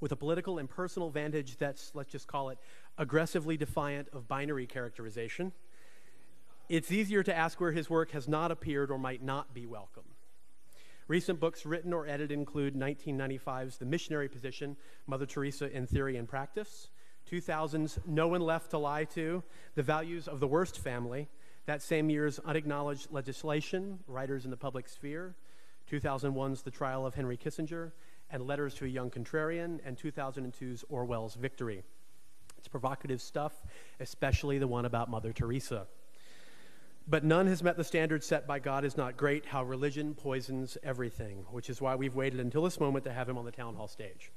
with a political and personal vantage that's, let's just call it, aggressively defiant of binary characterization, it's easier to ask where his work has not appeared or might not be welcome. Recent books written or edited include 1995's The Missionary Position, Mother Teresa in Theory and Practice, 2000's No One Left to Lie To, The Values of the Worst Family, that same year's Unacknowledged Legislation, Writers in the Public Sphere, 2001's The Trial of Henry Kissinger, and Letters to a Young Contrarian, and 2002's Orwell's Victory. It's provocative stuff, especially the one about Mother Teresa. But none has met the standard set by God Is Not Great, How Religion Poisons Everything, which is why we've waited until this moment to have him on the town hall stage.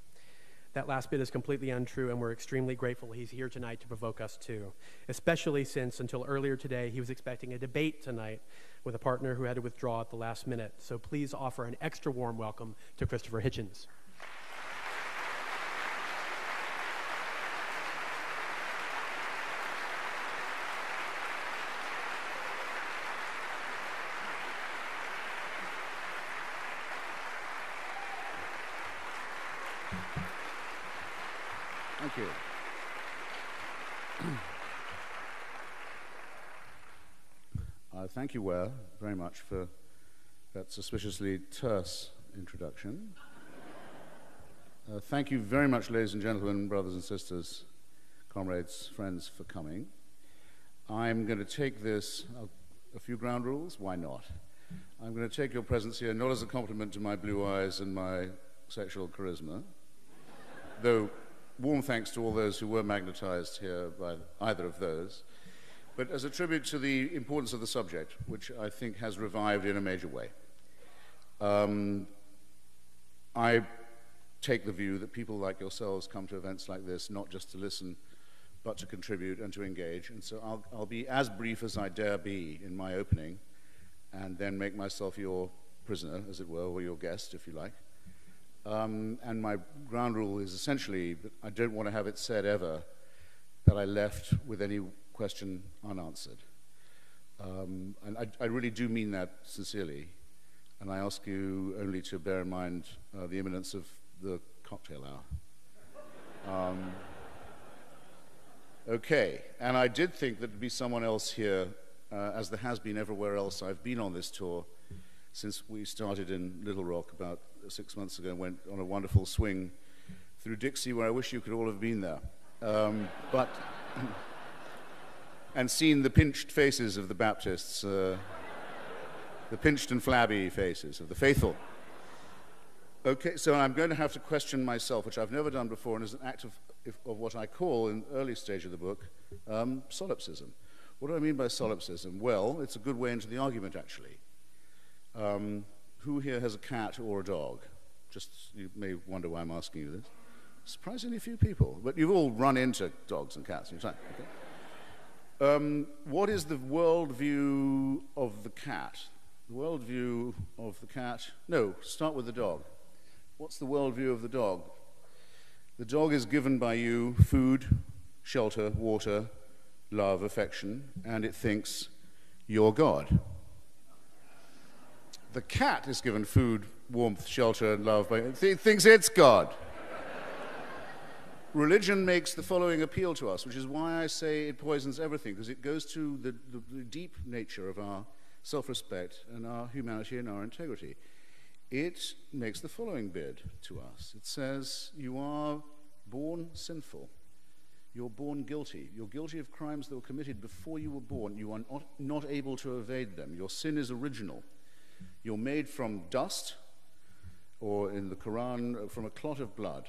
That last bit is completely untrue, and we're extremely grateful he's here tonight to provoke us too, especially since until earlier today he was expecting a debate tonight with a partner who had to withdraw at the last minute. So please offer an extra warm welcome to Christopher Hitchens. Thank you. Thank you, Ware, very much for that suspiciously terse introduction. Thank you very much, ladies and gentlemen, brothers and sisters, comrades, friends, for coming. I'm going to take this, a few ground rules, why not? I'm going to take your presence here not as a compliment to my blue eyes and my sexual charisma, though warm thanks to all those who were magnetized here by either of those, but as a tribute to the importance of the subject, which I think has revived in a major way. I take the view that people like yourselves come to events like this not just to listen, but to contribute and to engage, and so I'll be as brief as I dare be in my opening, and then make myself your prisoner, as it were, or your guest, if you like. And my ground rule is essentially that I don't want to have it said ever that I left with any question unanswered. And I really do mean that sincerely. And I ask you only to bear in mind the imminence of the cocktail hour. Okay, and I did think that there'd be someone else here, as there has been everywhere else I've been on this tour, since we started in Little Rock about 6 months ago and went on a wonderful swing through Dixie, where I wish you could all have been there. And seen the pinched faces of the Baptists, the pinched and flabby faces of the faithful. Okay, so I'm going to have to question myself, which I've never done before, and is an act of what I call, in the early stage of the book, solipsism. What do I mean by solipsism? Well, it's a good way into the argument, actually. Who here has a cat or a dog? Just, you may wonder why I'm asking you this. Surprisingly few people, but you've all run into dogs and cats in your time. Okay. What is the worldview of the cat? The worldview of the cat? No, start with the dog. What's the worldview of the dog? The dog is given by you food, shelter, water, love, affection, and it thinks you're God. The cat is given food, warmth, shelter, and love, but it thinks it's God. Religion makes the following appeal to us, which is why I say it poisons everything, because it goes to the deep nature of our self-respect and our humanity and our integrity. It makes the following bid to us. It says, you are born sinful. You're born guilty. You're guilty of crimes that were committed before you were born. You are not able to evade them. Your sin is original. You're made from dust, or in the Quran, from a clot of blood.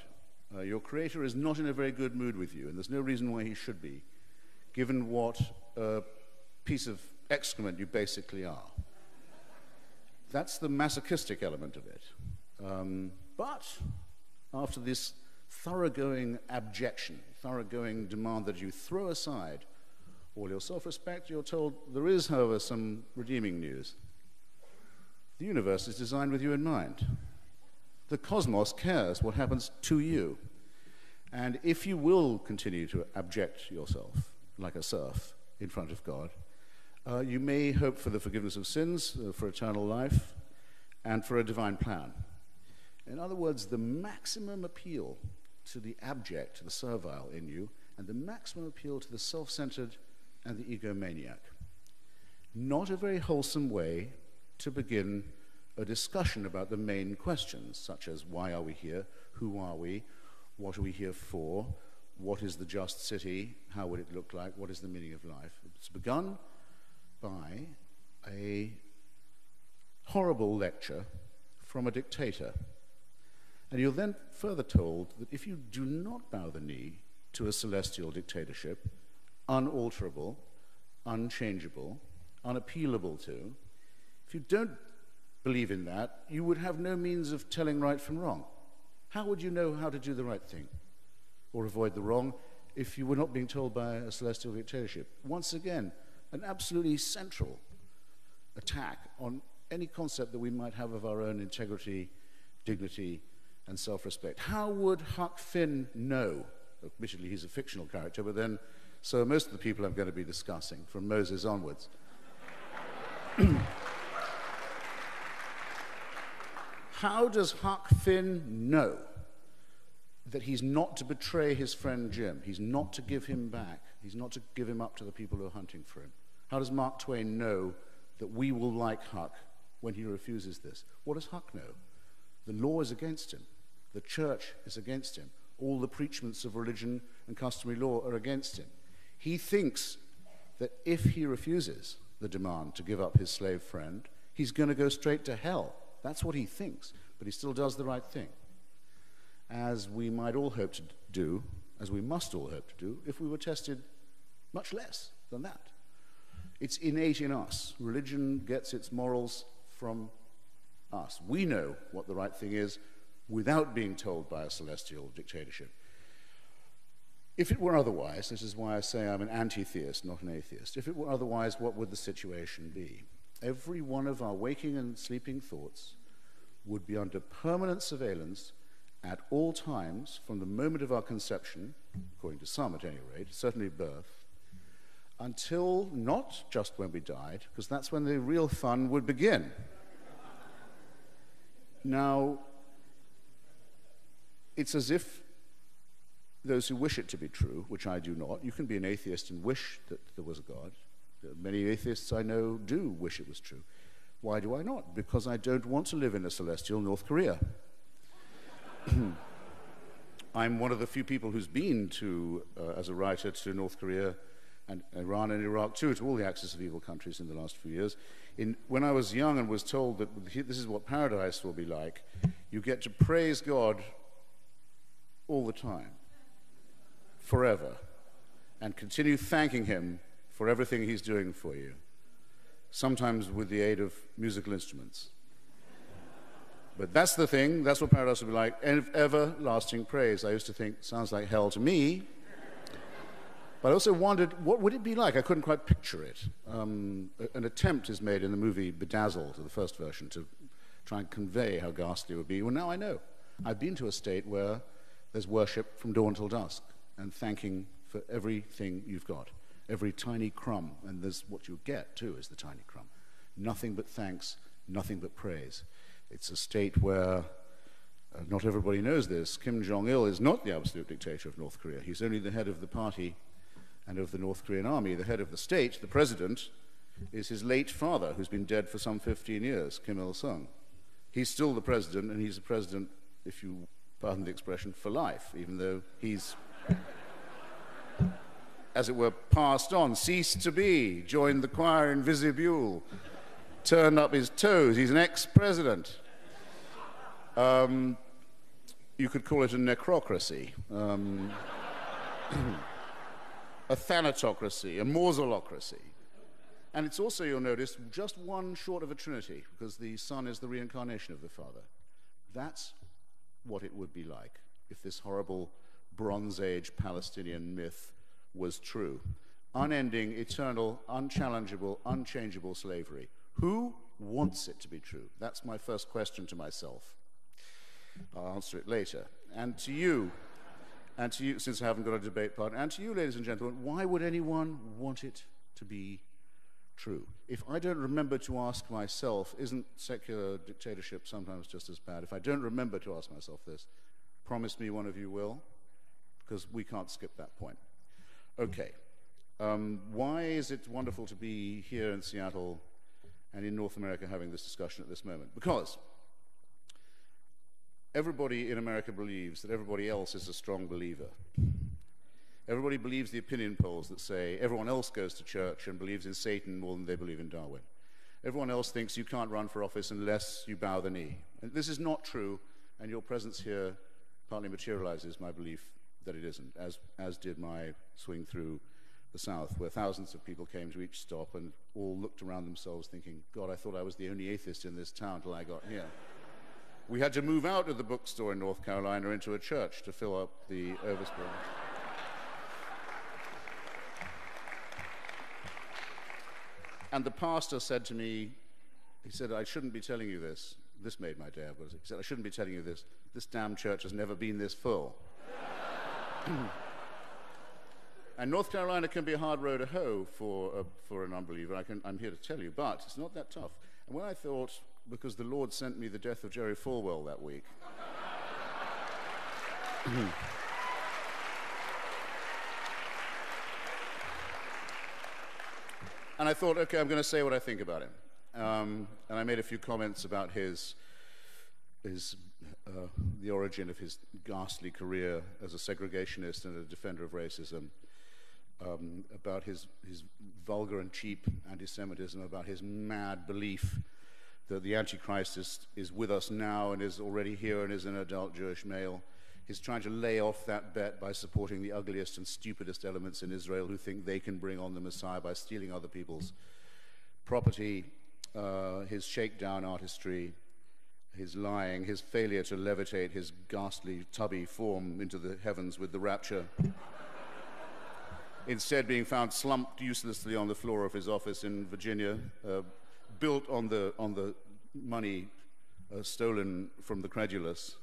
Your Creator is not in a very good mood with you, and there's no reason why he should be, given what piece of excrement you basically are. That's the masochistic element of it. But after this thoroughgoing abjection, thoroughgoing demand that you throw aside all your self-respect, you're told there is, however, some redeeming news. The universe is designed with you in mind. The cosmos cares what happens to you. And if you will continue to abject yourself like a serf in front of God, you may hope for the forgiveness of sins, for eternal life, and for a divine plan. In other words, the maximum appeal to the abject, to the servile in you, and the maximum appeal to the self-centered and the egomaniac. Not a very wholesome way to begin a discussion about the main questions, such as why are we here, who are we, what are we here for, what is the just city, how would it look like, what is the meaning of life. It's begun by a horrible lecture from a dictator. And you're then further told that if you do not bow the knee to a celestial dictatorship, unalterable, unchangeable, unappealable to, if you don't believe in that, you would have no means of telling right from wrong. How would you know how to do the right thing or avoid the wrong if you were not being told by a celestial dictatorship? Once again, an absolutely central attack on any concept that we might have of our own integrity, dignity, and self-respect. How would Huck Finn know? Admittedly, he's a fictional character, but then so are most of the people I'm going to be discussing, from Moses onwards. How does Huck Finn know that he's not to betray his friend Jim? He's not to give him back. He's not to give him up to the people who are hunting for him. How does Mark Twain know that we will like Huck when he refuses this? What does Huck know? The law is against him. The church is against him. All the preachments of religion and customary law are against him. He thinks that if he refuses the demand to give up his slave friend, he's going to go straight to hell. That's what he thinks, but he still does the right thing. As we might all hope to do, as we must all hope to do, if we were tested much less than that. It's innate in us. Religion gets its morals from us. We know what the right thing is without being told by a celestial dictatorship. If it were otherwise, this is why I say I'm an anti-theist, not an atheist. If it were otherwise, what would the situation be? Every one of our waking and sleeping thoughts would be under permanent surveillance at all times from the moment of our conception, according to some at any rate, certainly birth, until not just when we died, because that's when the real fun would begin. Now, it's as if those who wish it to be true, which I do not, you can be an atheist and wish that there was a God. Many atheists I know do wish it was true. Why do I not? Because I don't want to live in a celestial North Korea. I'm one of the few people who's been to, as a writer, to North Korea and Iran and Iraq too, to all the axis of evil countries in the last few years. When I was young and was told that this is what paradise will be like, you get to praise God all the time, forever, and continue thanking him for everything he's doing for you, sometimes with the aid of musical instruments. But that's the thing, that's what paradise will be like, everlasting praise. I used to think, sounds like hell to me. But I also wondered, what would it be like? I couldn't quite picture it. An attempt is made in the movie Bedazzled, the first version, to try and convey how ghastly it would be. Well, now I know. I've been to a state where there's worship from dawn till dusk, and thanking for everything you've got. Every tiny crumb, and there's what you get too is the tiny crumb. Nothing but thanks, nothing but praise. It's a state where, not everybody knows this, Kim Jong-il is not the absolute dictator of North Korea. He's only the head of the party and of the North Korean army. The head of the state, the president, is his late father, who's been dead for some 15 years, Kim Il-sung. He's still the president, and he's the president, if you pardon the expression, for life, even though he's, as it were, passed on, ceased to be, joined the choir in vestibule, turned up his toes. He's an ex-president. You could call it a necrocracy, a thanatocracy, a mausolocracy. And it's also, you'll notice, just one short of a trinity, because the Son is the reincarnation of the Father. That's what it would be like if this horrible Bronze Age Palestinian myth was true. Unending, eternal, unchallengeable, unchangeable slavery. Who wants it to be true? That's my first question to myself. I'll answer it later. And to you, since I haven't got a debate partner, and to you, ladies and gentlemen, why would anyone want it to be true? If I don't remember to ask myself, isn't secular dictatorship sometimes just as bad? If I don't remember to ask myself this, promise me one of you will. because we can't skip that point. Okay. Why is it wonderful to be here in Seattle and in North America having this discussion at this moment? Because everybody in America believes that everybody else is a strong believer. Everybody believes the opinion polls that say everyone else goes to church and believes in Satan more than they believe in Darwin. Everyone else thinks you can't run for office unless you bow the knee. And this is not true, and your presence here partly materializes my belief that it isn't, as did my swing through the South, where thousands of people came to each stop and all looked around themselves thinking, God, I thought I was the only atheist in this town till I got here. We had to move out of the bookstore in North Carolina into a church to fill up the overspill. And the pastor said to me, he said, I shouldn't be telling you this. This made my day, of course. He said, I shouldn't be telling you this. This damn church has never been this full. And North Carolina can be a hard row to hoe for an unbeliever, I'm here to tell you, but it's not that tough. And when I thought, because the Lord sent me the death of Jerry Falwell that week, and I thought, okay, I'm going to say what I think about him. And I made a few comments about the origin of his ghastly career as a segregationist and a defender of racism, about his vulgar and cheap anti-Semitism, about his mad belief that the Antichrist is with us now and is already here and is an adult Jewish male. He's trying to lay off that bet by supporting the ugliest and stupidest elements in Israel who think they can bring on the Messiah by stealing other people's property, his shakedown artistry, his lying, his failure to levitate his ghastly, tubby form into the heavens with the rapture, instead being found slumped uselessly on the floor of his office in Virginia, built on the money stolen from the credulous.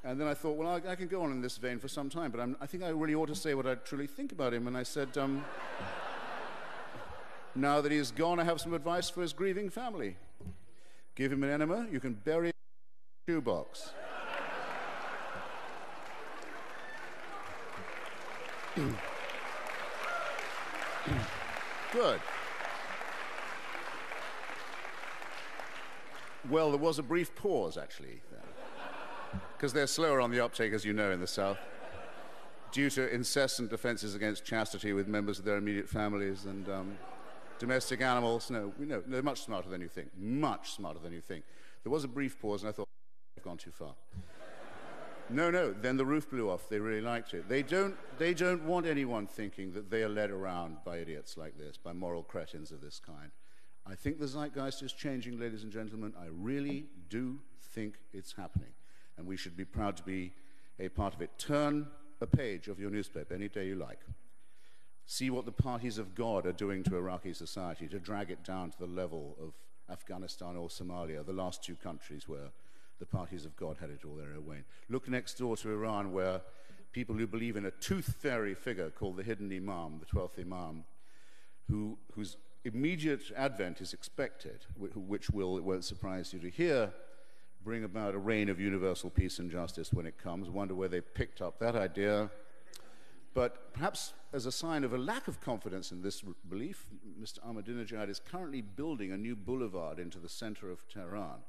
And then I thought, well, I can go on in this vein for some time, but I think I really ought to say what I truly think about him. And I said, now that he's gone, I have some advice for his grieving family. Give him an enema, you can bury him in a shoebox. Good. Well, there was a brief pause, actually, because they're slower on the uptake, as you know, in the South, due to incessant offenses against chastity with members of their immediate families and domestic animals. No, they're much smarter than you think, much smarter than you think. There was a brief pause, and I thought, I've gone too far. No, then the roof blew off. They really liked it. They don't want anyone thinking that they are led around by idiots like this, by moral cretins of this kind. I think the zeitgeist is changing, ladies and gentlemen. I really do think it's happening, and we should be proud to be a part of it. Turn a page of your newspaper any day you like. See what the parties of God are doing to Iraqi society to drag it down to the level of Afghanistan or Somalia, the last two countries where the parties of God had it all their own way. Look next door to Iran, where people who believe in a tooth fairy figure called the hidden Imam, the 12th Imam, whose immediate advent is expected, which will, it won't surprise you to hear, bring about a reign of universal peace and justice when it comes. Wonder where they picked up that idea. But perhaps as a sign of a lack of confidence in this belief, Mr. Ahmadinejad is currently building a new boulevard into the center of Tehran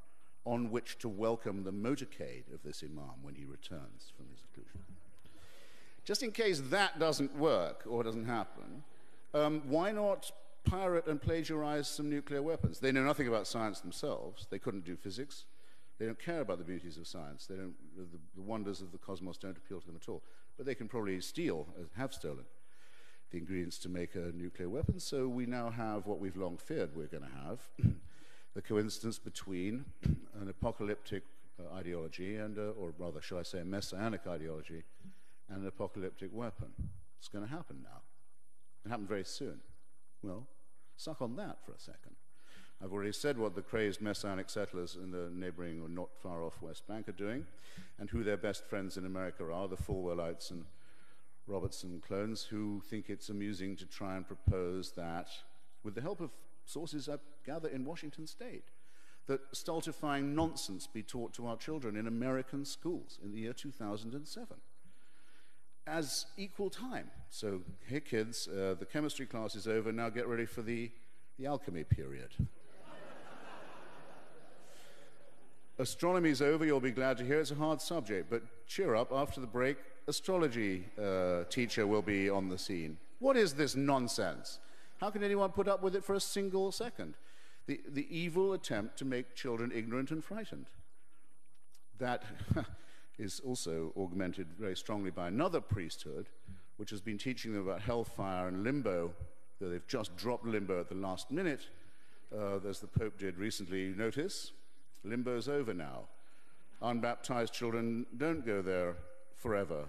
on which to welcome the motorcade of this Imam when he returns from his seclusion. Just in case that doesn't work or doesn't happen, why not pirate and plagiarize some nuclear weapons? They know nothing about science themselves. They couldn't do physics. They don't care about the beauties of science. The wonders of the cosmos don't appeal to them at all. But they can probably steal, have stolen, the ingredients to make a nuclear weapon. So we now have what we've long feared we're going to have, the coincidence between an apocalyptic ideology and, or rather, shall I say, a messianic ideology and an apocalyptic weapon. It's going to happen now. It'll happen very soon. Well, suck on that for a second. I've already said what the crazed messianic settlers in the neighboring or not far off West Bank are doing, and who their best friends in America are, the Falwellites and Robertson clones, who think it's amusing to try and propose that, with the help of sources I gather in Washington state, that stultifying nonsense be taught to our children in American schools in the year 2007. as equal time. So, hey kids, the chemistry class is over, now get ready for the alchemy period. Astronomy's over, you'll be glad to hear it's a hard subject, but cheer up, after the break, astrology teacher will be on the scene. What is this nonsense? How can anyone put up with it for a single second? The evil attempt to make children ignorant and frightened. That is also augmented very strongly by another priesthood, which has been teaching them about hellfire and limbo, though they've just dropped limbo at the last minute, as the Pope did recently notice. Limbo's over now. Unbaptized children don't go there forever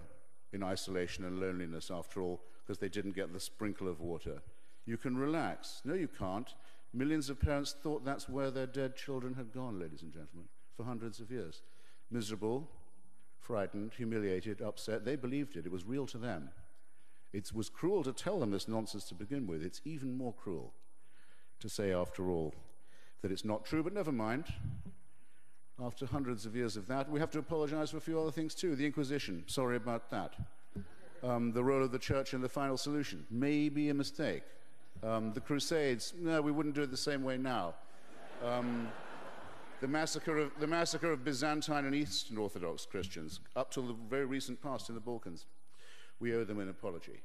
in isolation and loneliness, after all, because they didn't get the sprinkle of water. You can relax. No, you can't. Millions of parents thought that's where their dead children had gone, ladies and gentlemen, for hundreds of years. Miserable, frightened, humiliated, upset. They believed it. It was real to them. It was cruel to tell them this nonsense to begin with. It's even more cruel to say, after all, that it's not true, but never mind. After hundreds of years of that, we have to apologize for a few other things too. The Inquisition, sorry about that. The role of the church in the final solution, maybe a mistake. The Crusades, no, we wouldn't do it the same way now. The massacre of Byzantine and Eastern Orthodox Christians, up till the very recent past in the Balkans. We owe them an apology.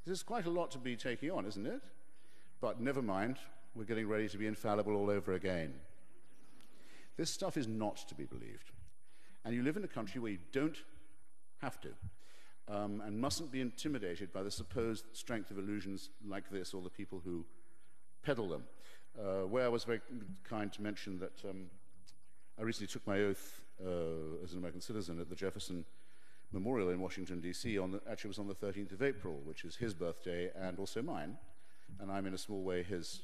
This is quite a lot to be taking on, isn't it? But never mind, we're getting ready to be infallible all over again. This stuff is not to be believed. And you live in a country where you don't have to, and mustn't be intimidated by the supposed strength of illusions like this, or the people who peddle them. Where I was very kind to mention that I recently took my oath as an American citizen at the Jefferson Memorial in Washington, D.C. Actually, it was on the 13th of April, which is his birthday and also mine. And I'm in a small way his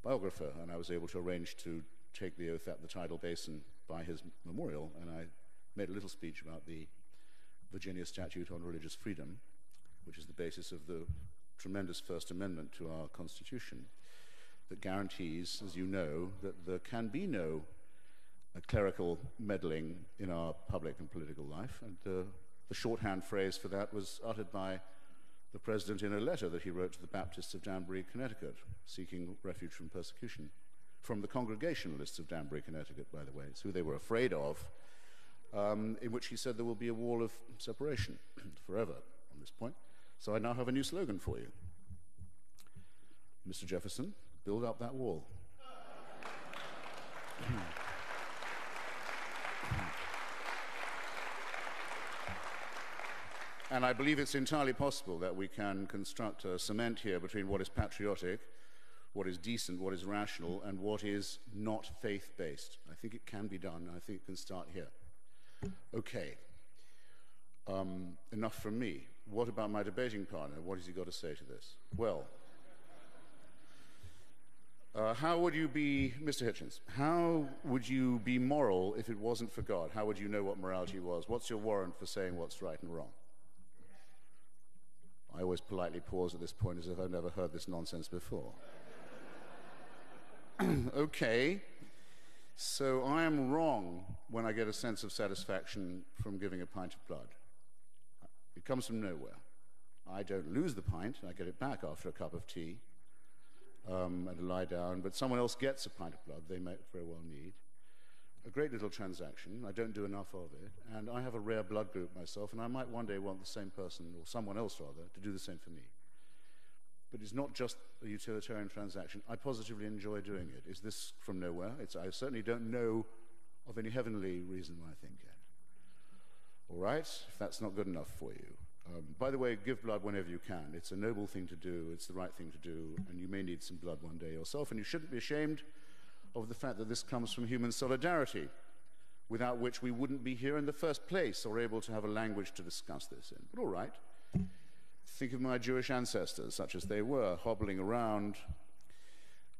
biographer, and I was able to arrange to take the oath at the tidal basin by his memorial, and I made a little speech about the Virginia Statute on Religious Freedom, which is the basis of the tremendous First Amendment to our Constitution, that guarantees, as you know, that there can be no clerical meddling in our public and political life. And the shorthand phrase for that was uttered by the president in a letter that he wrote to the Baptists of Danbury, Connecticut, seeking refuge from persecution. From the Congregationalists of Danbury, Connecticut, by the way. It's who they were afraid of, in which he said there will be a wall of separation forever on this point. So I now have a new slogan for you. Mr. Jefferson, build up that wall. And I believe it's entirely possible that we can construct a cement here between what is patriotic, what is decent, what is rational, and what is not faith-based. I think it can be done. I think it can start here. Okay. Enough from me. What about my debating partner? What has he got to say to this? Well, how would you be, Mr. Hitchens, how would you be moral if it wasn't for God? How would you know what morality was? What's your warrant for saying what's right and wrong? I always politely pause at this point as if I've never heard this nonsense before. Okay, so I am wrong when I get a sense of satisfaction from giving a pint of blood. It comes from nowhere. I don't lose the pint, I get it back after a cup of tea and lie down, but someone else gets a pint of blood they might very well need. A great little transaction, I don't do enough of it, and I have a rare blood group myself, and I might one day want the same person, or someone else rather, to do the same for me. But it's not just a utilitarian transaction. I positively enjoy doing it. Is this from nowhere? I certainly don't know of any heavenly reason why I think it. All right, if that's not good enough for you. By the way, give blood whenever you can. It's a noble thing to do. It's the right thing to do. And you may need some blood one day yourself. And you shouldn't be ashamed of the fact that this comes from human solidarity, without which we wouldn't be here in the first place or able to have a language to discuss this in. But all right. Think of my Jewish ancestors, such as they were, hobbling around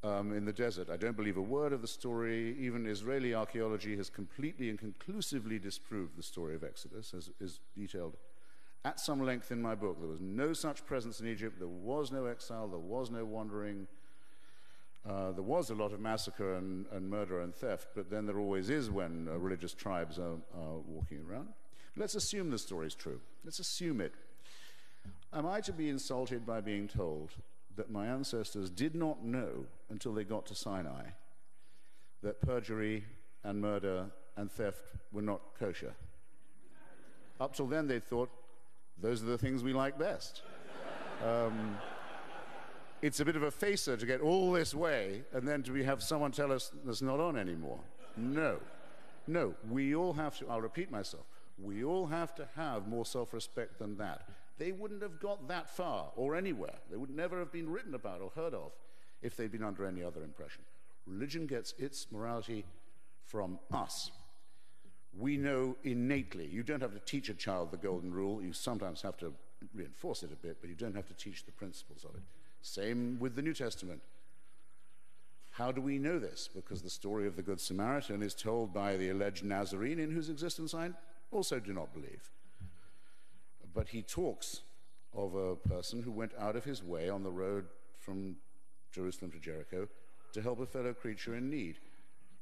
in the desert. I don't believe a word of the story. Even Israeli archaeology has completely and conclusively disproved the story of Exodus, as is detailed at some length in my book. There was no such presence in Egypt. There was no exile. There was no wandering. There was a lot of massacre and murder and theft, but then there always is when religious tribes are walking around. Let's assume the story is true. Let's assume it. Am I to be insulted by being told that my ancestors did not know until they got to Sinai that perjury and murder and theft were not kosher? Up till then, they thought, those are the things we like best. It's a bit of a facer to get all this way and then to have someone tell us that's not on anymore. No. No, we all have to, I'll repeat myself, we all have to have more self-respect than that. They wouldn't have got that far or anywhere. They would never have been written about or heard of if they'd been under any other impression. Religion gets its morality from us. We know innately. You don't have to teach a child the golden rule. You sometimes have to reinforce it a bit, but you don't have to teach the principles of it. Same with the New Testament. How do we know this? Because the story of the Good Samaritan is told by the alleged Nazarene, in whose existence I also do not believe. But he talks of a person who went out of his way on the road from Jerusalem to Jericho to help a fellow creature in need.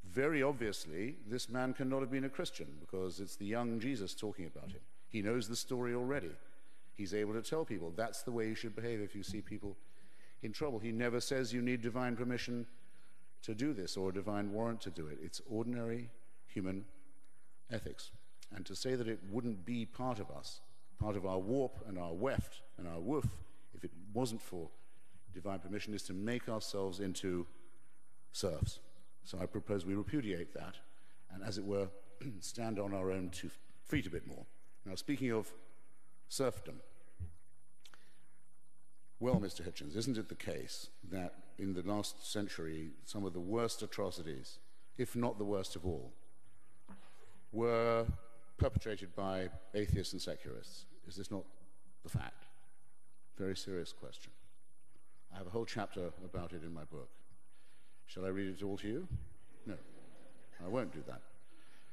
Very obviously, this man cannot have been a Christian because it's the young Jesus talking about him. He knows the story already. He's able to tell people that's the way you should behave if you see people in trouble. He never says you need divine permission to do this or a divine warrant to do it. It's ordinary human ethics. And to say that it wouldn't be part of us, part of our warp and our weft and our woof, if it wasn't for divine permission, is to make ourselves into serfs. So I propose we repudiate that and, as it were, stand on our own 2 feet a bit more. Now, speaking of serfdom, well, Mr. Hitchens, isn't it the case that in the last century some of the worst atrocities, if not the worst of all, were perpetrated by atheists and secularists? Is this not the fact? Very serious question. I have a whole chapter about it in my book. Shall I read it all to you? No, I won't do that.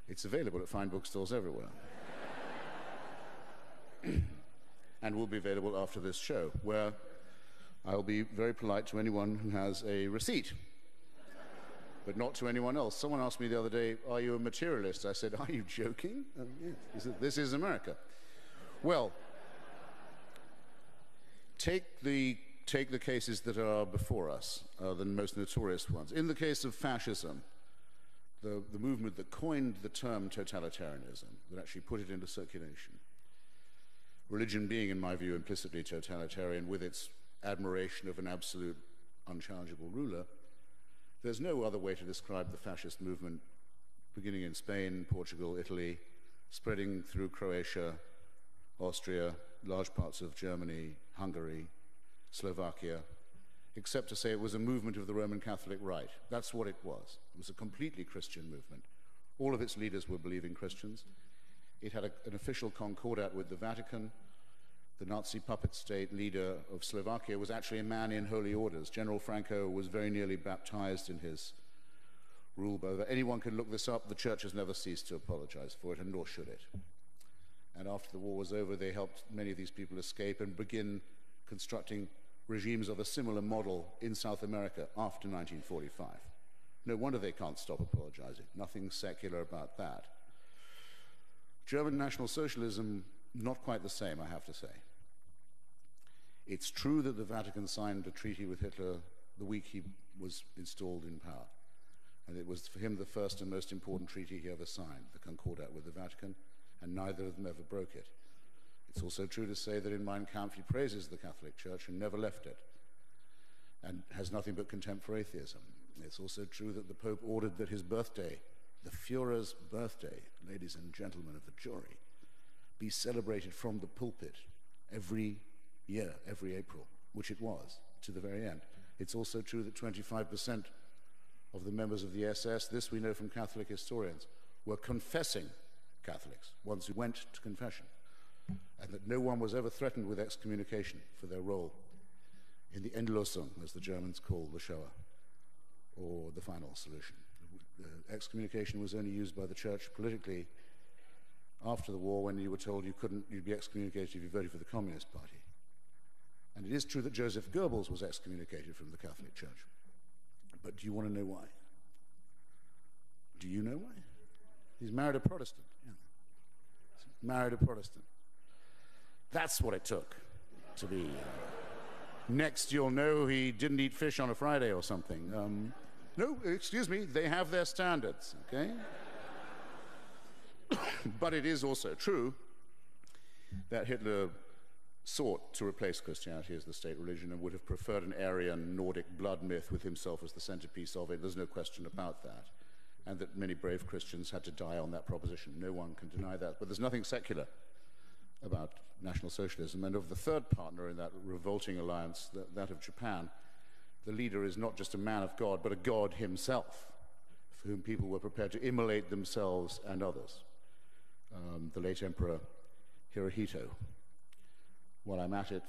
It's available at fine bookstores everywhere. And will be available after this show, where I'll be very polite to anyone who has a receipt, but not to anyone else. Someone asked me the other day, are you a materialist? I said, are you joking? Yes. This is America. Well, take the cases that are before us, the most notorious ones. In the case of fascism, the movement that coined the term totalitarianism, that actually put it into circulation, religion being, in my view, implicitly totalitarian with its admiration of an absolute, unchallengeable ruler, there's no other way to describe the fascist movement beginning in Spain, Portugal, Italy, spreading through Croatia, Austria, large parts of Germany, Hungary, Slovakia, except to say it was a movement of the Roman Catholic Rite. That's what it was. It was a completely Christian movement. All of its leaders were believing Christians. It had an official concordat with the Vatican. The Nazi puppet state leader of Slovakia was actually a man in holy orders. General Franco was very nearly baptized in his rule. But anyone can look this up. The church has never ceased to apologize for it, and nor should it. And after the war was over, they helped many of these people escape and begin constructing regimes of a similar model in South America after 1945. No wonder they can't stop apologizing. Nothing secular about that. German National Socialism, not quite the same, I have to say. It's true that the Vatican signed a treaty with Hitler the week he was installed in power. And it was for him the first and most important treaty he ever signed, the Concordat with the Vatican, and neither of them ever broke it. It's also true to say that in Mein Kampf he praises the Catholic Church and never left it, and has nothing but contempt for atheism. It's also true that the Pope ordered that his birthday, the Führer's birthday, ladies and gentlemen of the jury, be celebrated from the pulpit every year, every April, which it was, to the very end. It's also true that 25% of the members of the SS, this we know from Catholic historians, were confessing Catholics, ones who went to confession, and that no one was ever threatened with excommunication for their role in the Endlösung, as the Germans call the Shoah, or the final solution. Excommunication was only used by the church politically after the war, when you were told you'd be excommunicated if you voted for the Communist Party. And it is true that Joseph Goebbels was excommunicated from the Catholic Church. But do you want to know why? Do you know why? He's married a Protestant. Yeah. Married a Protestant. That's what it took. to be. Next, you'll know he didn't eat fish on a Friday or something. No, excuse me, they have their standards, okay? But it is also true that Hitler sought to replace Christianity as the state religion and would have preferred an Aryan Nordic blood myth with himself as the centerpiece of it. There's no question about that. And that many brave Christians had to die on that proposition. No one can deny that. But there's nothing secular about National Socialism. And of the third partner in that revolting alliance, that of Japan, the leader is not just a man of God, but a God himself, for whom people were prepared to immolate themselves and others. The late Emperor Hirohito. While I'm at it,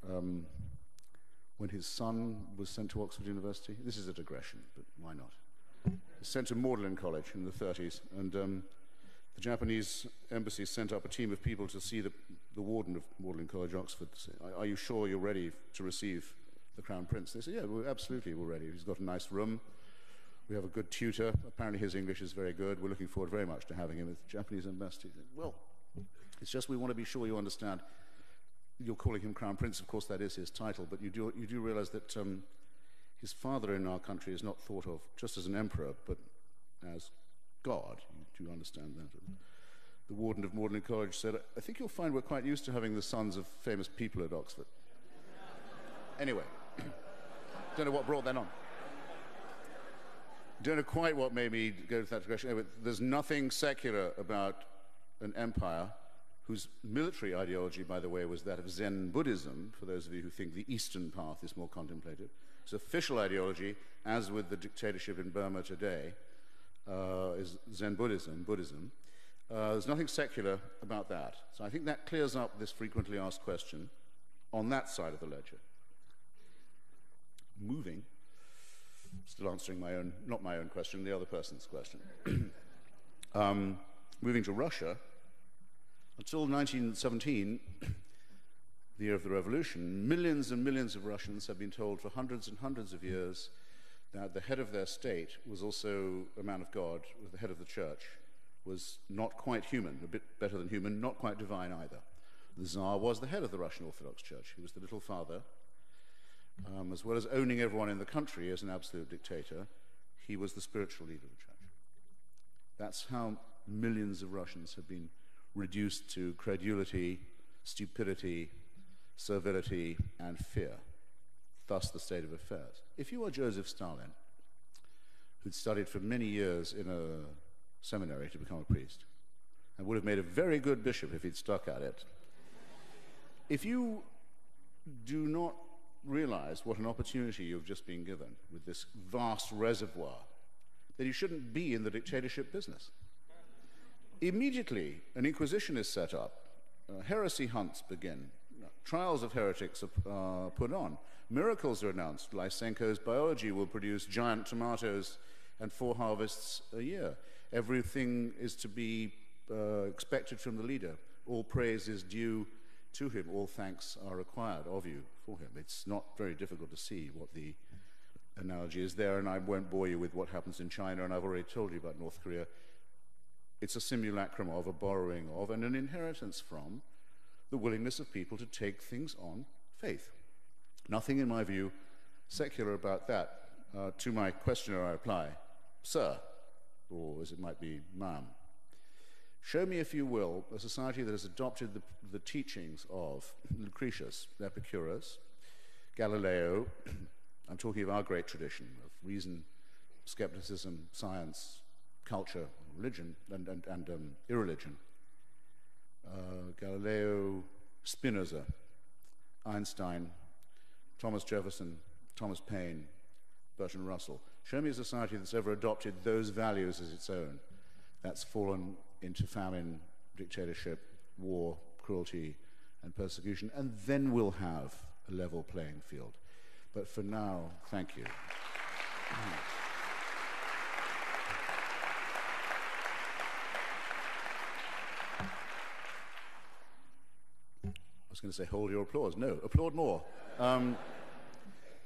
when his son was sent to Oxford University, this is a digression, but why not? He was sent to Magdalen College in the 30s, and the Japanese embassy sent up a team of people to see the warden of Magdalen College, Oxford, to say, are you sure you're ready to receive the Crown Prince? They said, yeah, absolutely, we're ready. He's got a nice room. We have a good tutor. Apparently his English is very good. We're looking forward very much to having him at the Japanese embassy. Well, it's just we want to be sure you understand. You're calling him Crown Prince. Of course, that is his title. But you do realize that his father in our country is not thought of just as an emperor, but as God. You do understand that? The warden of Magdalen College said, I think you'll find we're quite used to having the sons of famous people at Oxford. Anyway, don't know what brought that on. Don't know quite what made me go to that direction. Anyway, there's nothing secular about an empire whose military ideology, by the way, was that of Zen Buddhism, for those of you who think the Eastern path is more contemplative. Its official ideology, as with the dictatorship in Burma today, is Zen Buddhism. There's nothing secular about that. So I think that clears up this frequently asked question on that side of the ledger. Moving, still answering my own, not my own question, the other person's question. Moving to Russia, until 1917, the year of the revolution, millions and millions of Russians have been told for hundreds and hundreds of years that the head of their state was also a man of God, the head of the church, was not quite human, a bit better than human, not quite divine either. The Tsar was the head of the Russian Orthodox Church. He was the little father. As well as owning everyone in the country as an absolute dictator, he was the spiritual leader of the church. That's how millions of Russians have been reduced to credulity, stupidity, servility, and fear. Thus the state of affairs. If you were Joseph Stalin, who'd studied for many years in a seminary to become a priest, and would have made a very good bishop if he'd stuck at it, if you do not realize what an opportunity you've just been given with this vast reservoir, that you shouldn't be in the dictatorship business. Immediately, an inquisition is set up, heresy hunts begin, trials of heretics are put on, miracles are announced. Lysenko's biology will produce giant tomatoes and 4 harvests a year. Everything is to be expected from the leader. All praise is due to him. All thanks are required of you for him. It's not very difficult to see what the analogy is there, and I won't bore you with what happens in China, and I've already told you about North Korea. It's a simulacrum of, a borrowing of, and an inheritance from the willingness of people to take things on faith. Nothing, in my view, secular about that. To my questioner I reply, sir, or as it might be, ma'am, show me, if you will, a society that has adopted the teachings of Lucretius, Epicurus, Galileo. I'm talking of our great tradition of reason, skepticism, science, culture, religion, and irreligion. Galileo, Spinoza, Einstein, Thomas Jefferson, Thomas Paine, Bertrand Russell. Show me a society that's ever adopted those values as its own, that's fallen into famine, dictatorship, war, cruelty, and persecution, and then we'll have a level playing field. But for now, thank you. I was going to say, hold your applause. No, applaud more.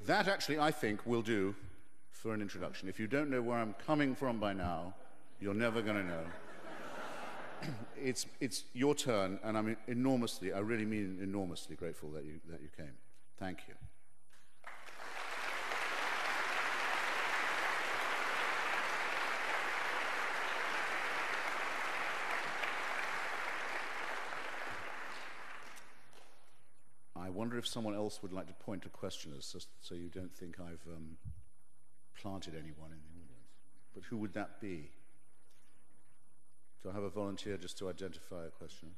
That actually, I think, will do for an introduction. If you don't know where I'm coming from by now, you're never going to know. it's your turn, and I'm enormously, I really mean enormously grateful that you came. Thank you. I wonder if someone else would like to point to questioners, so you don't think I've planted anyone in the audience. But who would that be? Do I have a volunteer just to identify a questioner?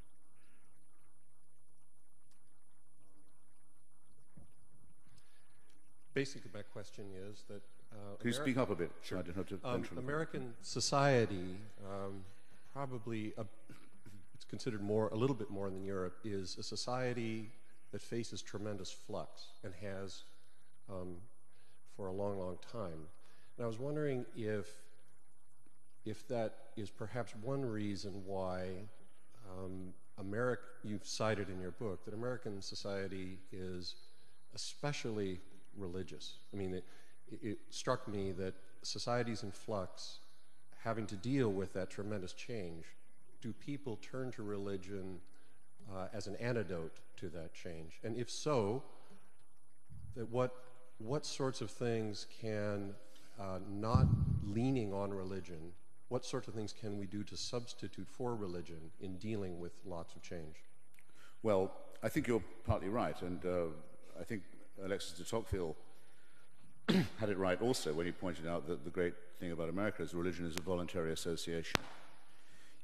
Basically, my question is that Can you speak up a bit? Sure. I don't have to American society, probably it's considered a little bit more than Europe, is a society that faces tremendous flux and has for a long, long time. And I was wondering if that is perhaps one reason why you've cited in your book that American society is especially religious. I mean, it struck me that societies in flux, having to deal with that tremendous change, do people turn to religion as an antidote to that change? And if so, that what sorts of things can, not leaning on religion, what sorts of things can we do to substitute for religion in dealing with lots of change? Well, I think you're partly right, and I think Alexis de Tocqueville had it right also when he pointed out that the great thing about America is religion is a voluntary association.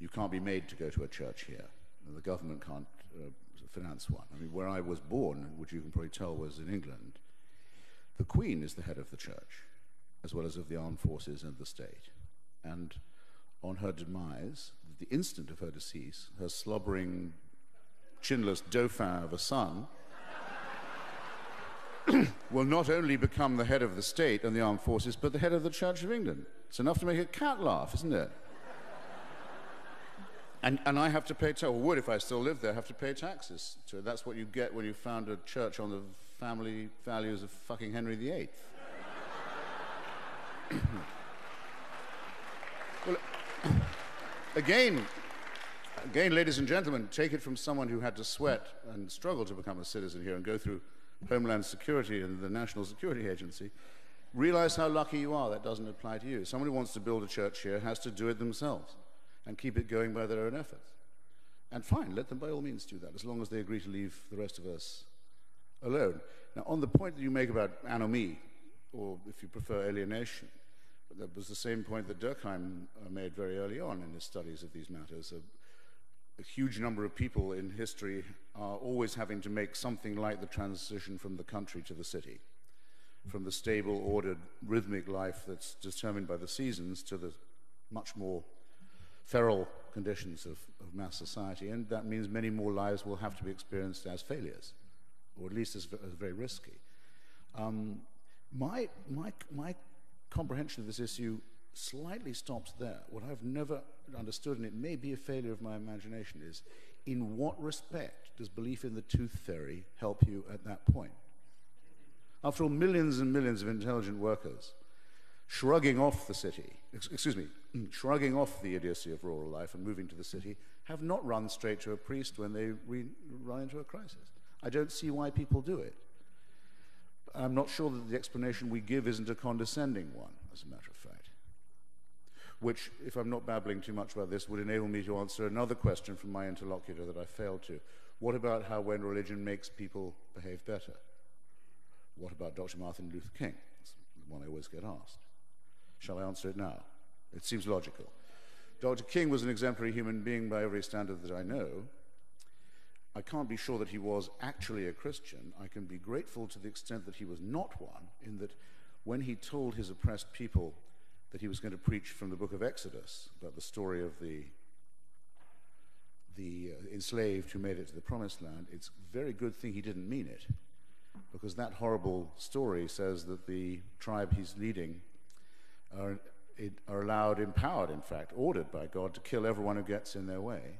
You can't be made to go to a church here. The government can't finance one. I mean, where I was born, which you can probably tell was in England, the Queen is the head of the church, as well as of the armed forces and the state. And on her demise, the instant of her decease, her slobbering, chinless dauphin of a son will not only become the head of the state and the armed forces, but the head of the Church of England. It's enough to make a cat laugh, isn't it? And I have to pay taxes, or would if I still lived there, have to pay taxes to it. That's what you get when you found a church on the family values of fucking Henry VIII. Well, again, ladies and gentlemen, take it from someone who had to sweat and struggle to become a citizen here and go through Homeland Security and the National Security Agency. Realize how lucky you are that doesn't apply to you. Someone who wants to build a church here has to do it themselves and keep it going by their own efforts. And fine, let them by all means do that, as long as they agree to leave the rest of us alone. Now, on the point that you make about anomie, or if you prefer alienation, that was the same point that Durkheim made very early on in his studies of these matters. A huge number of people in history are always having to make something like the transition from the country to the city, from the stable, ordered, rhythmic life that's determined by the seasons to the much more feral conditions of mass society. And that means many more lives will have to be experienced as failures, or at least as very risky. My comprehension of this issue slightly stops there. What I've never understood, and it may be a failure of my imagination, is in what respect does belief in the tooth fairy help you at that point? After all, millions and millions of intelligent workers shrugging off the city, shrugging off the idiocy of rural life and moving to the city, have not run straight to a priest when they run into a crisis. I don't see why people do it. I'm not sure that the explanation we give isn't a condescending one, as a matter of fact. Which, if I'm not babbling too much about this, would enable me to answer another question from my interlocutor that I failed to. What about how when religion makes people behave better? What about Dr. Martin Luther King? That's the one I always get asked. Shall I answer it now? It seems logical. Dr. King was an exemplary human being by every standard that I know. I can't be sure that he was actually a Christian. I can be grateful to the extent that he was not one, in that when he told his oppressed people that he was going to preach from the book of Exodus about the story of the enslaved who made it to the promised land, it's a very good thing he didn't mean it, because that horrible story says that the tribe he's leading are allowed, empowered in fact, ordered by God to kill everyone who gets in their way,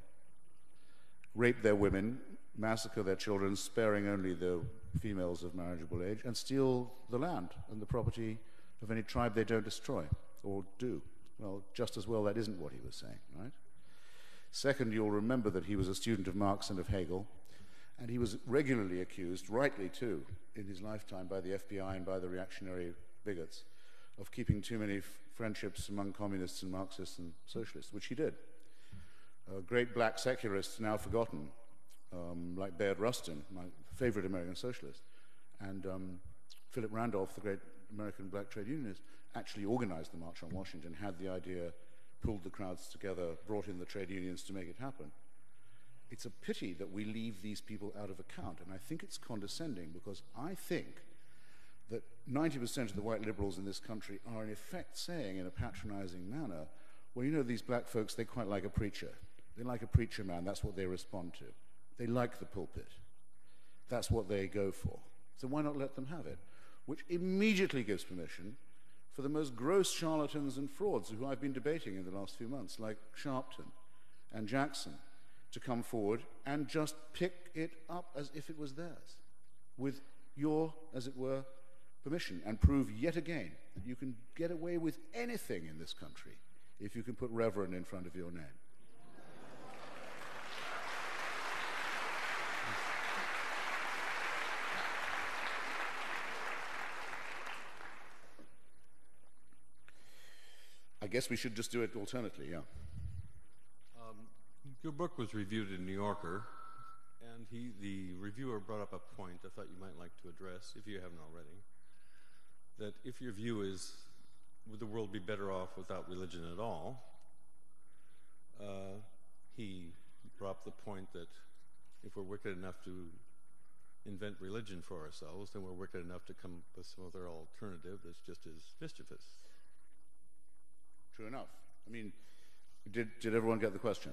rape their women, massacre their children, sparing only the females of marriageable age, and steal the land and the property of any tribe they don't destroy or do. Well, just as well that isn't what he was saying, right? Second, you'll remember that he was a student of Marx and of Hegel, and he was regularly accused, rightly too, in his lifetime by the FBI and by the reactionary bigots, of keeping too many friendships among communists and Marxists and socialists, which he did. Great black secularists now forgotten, like Bayard Rustin, my favorite American socialist, and Philip Randolph, the great American black trade unionist, actually organized the March on Washington, had the idea, pulled the crowds together, brought in the trade unions to make it happen. It's a pity that we leave these people out of account, and I think it's condescending, because I think that 90% of the white liberals in this country are in effect saying in a patronizing manner, well, you know, these black folks, they quite like a preacher. They like a preacher man, that's what they respond to. They like the pulpit. That's what they go for. So why not let them have it? Which immediately gives permission for the most gross charlatans and frauds who I've been debating in the last few months, like Sharpton and Jackson, to come forward and just pick it up as if it was theirs, with your, as it were, permission, and prove yet again that you can get away with anything in this country if you can put Reverend in front of your name. I guess we should just do it alternately, yeah. Your book was reviewed in New Yorker, and the reviewer brought up a point I thought you might like to address, if you haven't already, that if your view is, would the world be better off without religion at all, he brought up the point that if we're wicked enough to invent religion for ourselves, then we're wicked enough to come up with some other alternative that's just as mischievous. True enough. I mean, did everyone get the question?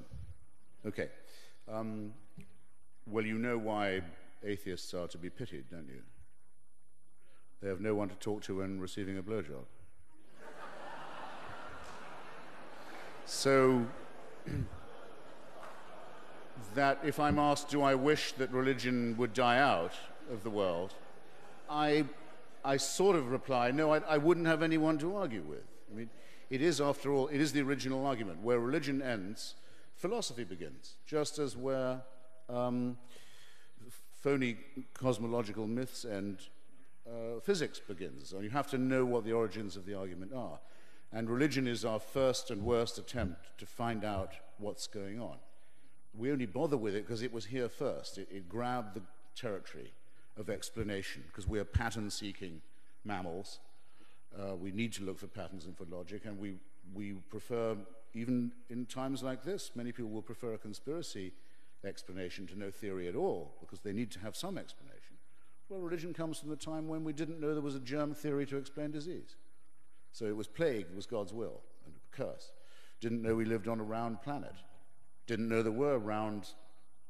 Okay. Well, you know why atheists are to be pitied, don't you? They have no one to talk to when receiving a blowjob. So, that if I'm asked, do I wish that religion would die out of the world, I sort of reply, no, I wouldn't have anyone to argue with. I mean, it is, after all, it is the original argument. Where religion ends, philosophy begins, just as where phony cosmological myths end, physics begins. So you have to know what the origins of the argument are. And religion is our first and worst attempt to find out what's going on. We only bother with it because it was here first. It grabbed the territory of explanation, because we are pattern-seeking mammals. We need to look for patterns and for logic, and we prefer, even in times like this, many people will prefer a conspiracy explanation to no theory at all, because they need to have some explanation. Well, religion comes from the time when we didn't know there was a germ theory to explain disease. So it was plague, it was God's will, and a curse. Didn't know we lived on a round planet. Didn't know there were round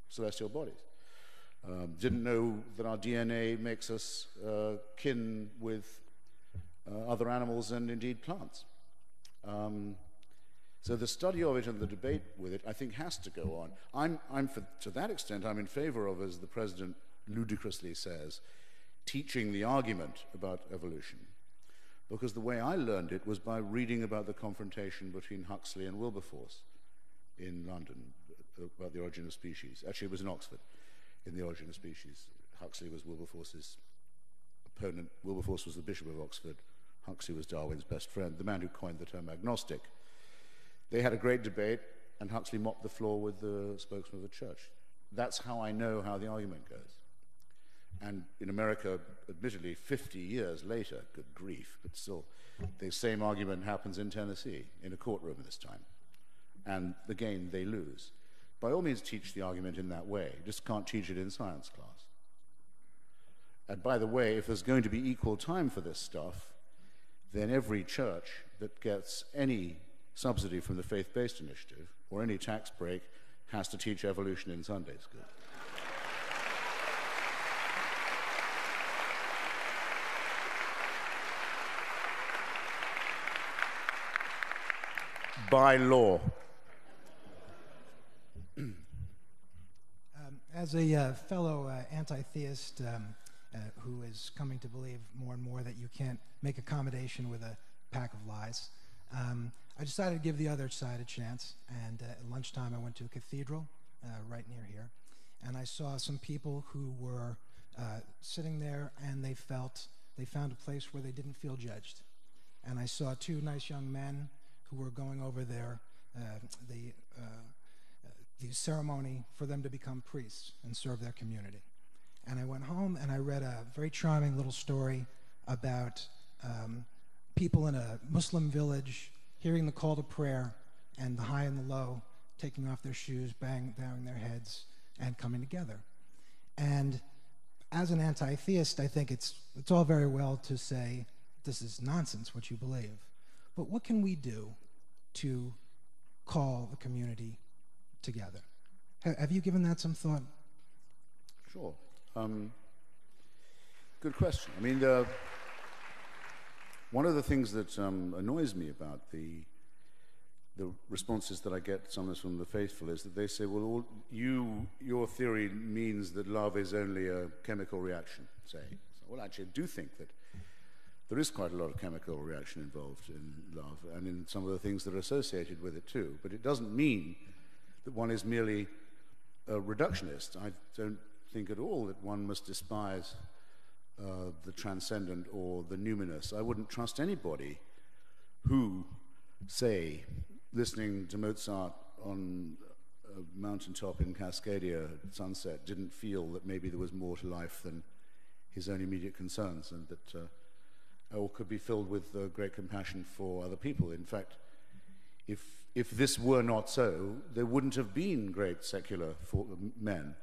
celestial bodies. Didn't know that our DNA makes us kin with other animals and indeed plants. So the study of it and the debate with it, I think, has to go on. To that extent, I'm in favor of, as the president ludicrously says, teaching the argument about evolution. Because the way I learned it was by reading about the confrontation between Huxley and Wilberforce in London, about the origin of species. Actually, it was in Oxford, in the origin of species. Huxley was Wilberforce's opponent. Wilberforce was the Bishop of Oxford. Huxley was Darwin's best friend, the man who coined the term agnostic. They had a great debate, and Huxley mopped the floor with the spokesman of the church. That's how I know how the argument goes. And in America, admittedly, 50 years later, good grief, but still, the same argument happens in Tennessee, in a courtroom this time. And again, they lose. By all means, teach the argument in that way. You just can't teach it in science class. And by the way, if there's going to be equal time for this stuff, then every church that gets any subsidy from the faith-based initiative or any tax break has to teach evolution in Sunday school. By law. As a fellow anti-theist who is coming to believe more and more that you can't make accommodation with a pack of lies, I decided to give the other side a chance, and at lunchtime I went to a cathedral right near here, and I saw some people who were sitting there, and they found a place where they didn't feel judged. And I saw two nice young men who were going over the ceremony for them to become priests and serve their community. And I went home and I read a very charming little story about people in a Muslim village hearing the call to prayer, and the high and the low taking off their shoes, bowing their heads, and coming together. And as an anti-theist, I think it's all very well to say, this is nonsense, what you believe. But what can we do to call the community together? Have you given that some thought? Sure. Good question. I mean, one of the things that annoys me about the responses that I get sometimes from the faithful is that they say, well, your theory means that love is only a chemical reaction, say. So, well, actually, I do think that there is quite a lot of chemical reaction involved in love and in some of the things that are associated with it too. But it doesn't mean that one is merely a reductionist. I don't think at all that one must despise the transcendent or the numinous. I wouldn't trust anybody who, say, listening to Mozart on a mountaintop in Cascadia at sunset, didn't feel that maybe there was more to life than his own immediate concerns, and that or could be filled with great compassion for other people. In fact, if this were not so, there wouldn't have been great secular men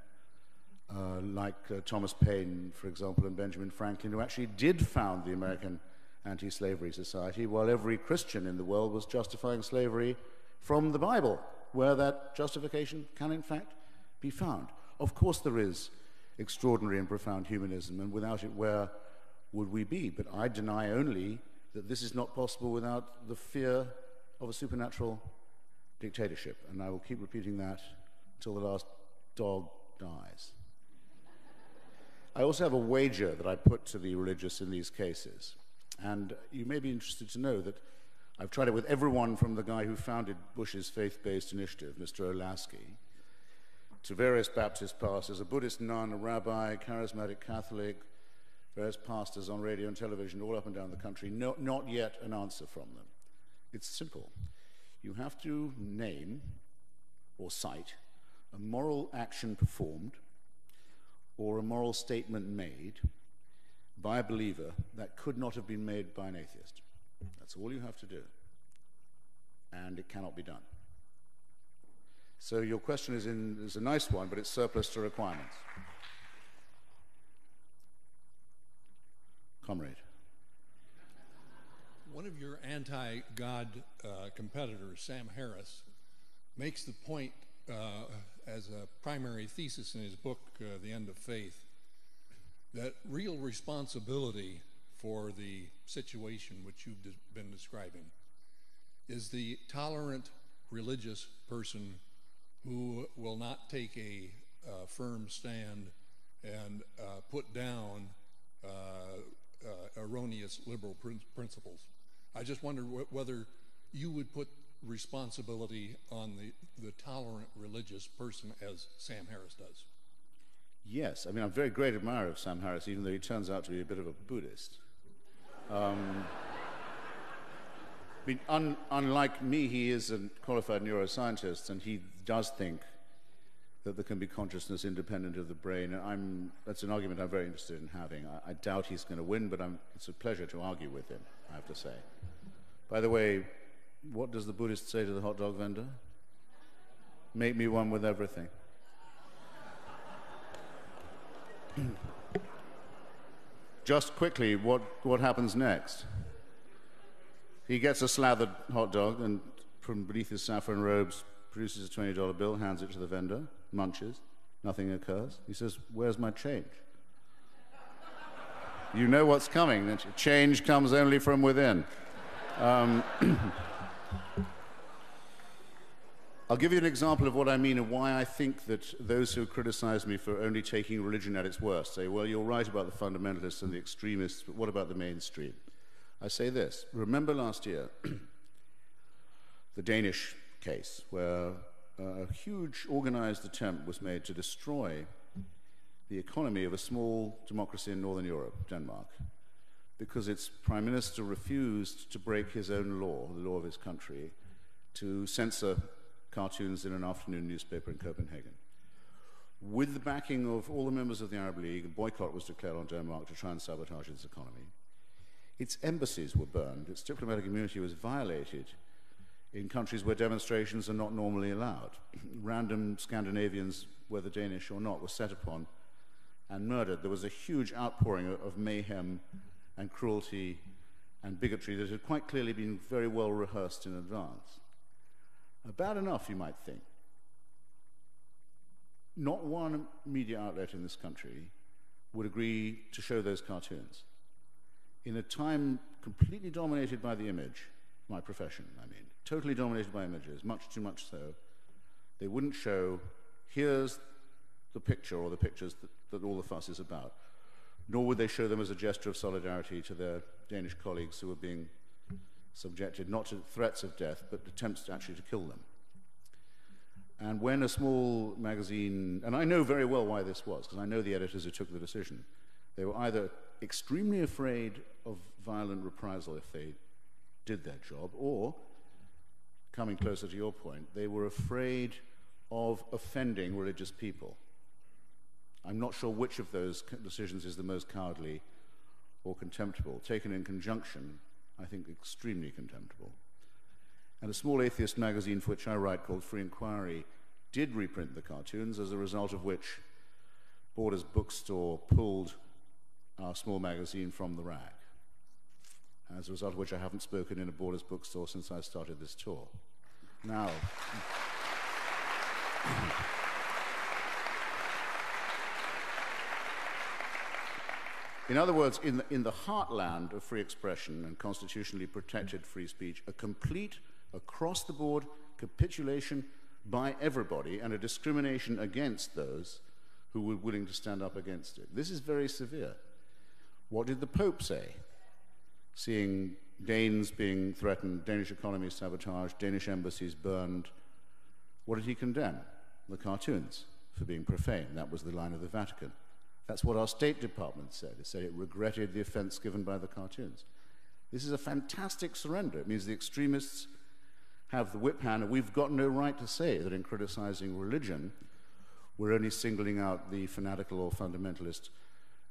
like Thomas Paine, for example, and Benjamin Franklin, who actually did found the American Anti-Slavery Society, while every Christian in the world was justifying slavery from the Bible, where that justification can in fact be found. Of course there is extraordinary and profound humanism, and without it, where would we be? But I deny only that this is not possible without the fear of a supernatural dictatorship, and I will keep repeating that until the last dog dies. I also have a wager that I put to the religious in these cases, and you may be interested to know that I've tried it with everyone from the guy who founded Bush's faith-based initiative, Mr. Olasky, to various Baptist pastors, a Buddhist nun, a rabbi, charismatic Catholic, various pastors on radio and television all up and down the country. Not yet an answer from them. It's simple. You have to name or cite a moral action performed or a moral statement made by a believer that could not have been made by an atheist. That's all you have to do. And it cannot be done. So your question is a nice one, but it's surplus to requirements. Comrade. One of your anti-God competitors, Sam Harris, makes the point as a primary thesis in his book, The End of Faith, that real responsibility for the situation which you've been describing is the tolerant religious person who will not take a firm stand and put down erroneous liberal principles. I just wondered whether you would put responsibility on the tolerant religious person as Sam Harris does. Yes, I mean, I'm a very great admirer of Sam Harris, even though he turns out to be a bit of a Buddhist. I mean, unlike me, he is a qualified neuroscientist, and he does think that there can be consciousness independent of the brain, and that's an argument I'm very interested in having. I doubt he's going to win, but it's a pleasure to argue with him, I have to say. By the way, what does the Buddhist say to the hot dog vendor? Make me one with everything. Just quickly, what happens next? He gets a slathered hot dog and from beneath his saffron robes produces a $20 bill, hands it to the vendor, munches, nothing occurs. He says, "Where's my change?" You know what's coming, don't you? Change comes only from within. I'll give you an example of what I mean and why I think that those who criticize me for only taking religion at its worst say, well, you're right about the fundamentalists and the extremists, but what about the mainstream? I say this. Remember last year the Danish case, where a huge organized attempt was made to destroy the economy of a small democracy in Northern Europe, Denmark, because its prime minister refused to break his own law, the law of his country, to censor cartoons in an afternoon newspaper in Copenhagen. With the backing of all the members of the Arab League, a boycott was declared on Denmark to try and sabotage its economy. Its embassies were burned, its diplomatic immunity was violated in countries where demonstrations are not normally allowed. Random Scandinavians, whether Danish or not, were set upon and murdered. There was a huge outpouring of mayhem and cruelty and bigotry that had quite clearly been very well rehearsed in advance. Bad enough, you might think. Not one media outlet in this country would agree to show those cartoons. In a time completely dominated by the image, my profession, I mean, totally dominated by images, much too much so, they wouldn't show, here's the picture or the pictures that all the fuss is about. Nor would they show them as a gesture of solidarity to their Danish colleagues who were being subjected not to threats of death, but attempts actually to kill them. And when a small magazine, and I know very well why this was, because I know the editors who took the decision, they were either extremely afraid of violent reprisal if they did their job, or, coming closer to your point, they were afraid of offending religious people. I'm not sure which of those decisions is the most cowardly or contemptible. Taken in conjunction, I think extremely contemptible. And a small atheist magazine for which I write, called Free Inquiry, did reprint the cartoons, as a result of which Borders Bookstore pulled our small magazine from the rack. As a result of which I haven't spoken in a Borders Bookstore since I started this tour. Now, in other words, in the heartland of free expression and constitutionally protected free speech, a complete, across-the-board capitulation by everybody and a discrimination against those who were willing to stand up against it. This is very severe. What did the Pope say? Seeing Danes being threatened, Danish economy sabotaged, Danish embassies burned, what did he condemn? The cartoons for being profane. That was the line of the Vatican. That's what our State Department said. It said it regretted the offense given by the cartoons. This is a fantastic surrender. It means the extremists have the whip hand, and we've got no right to say that in criticizing religion, we're only singling out the fanatical or fundamentalist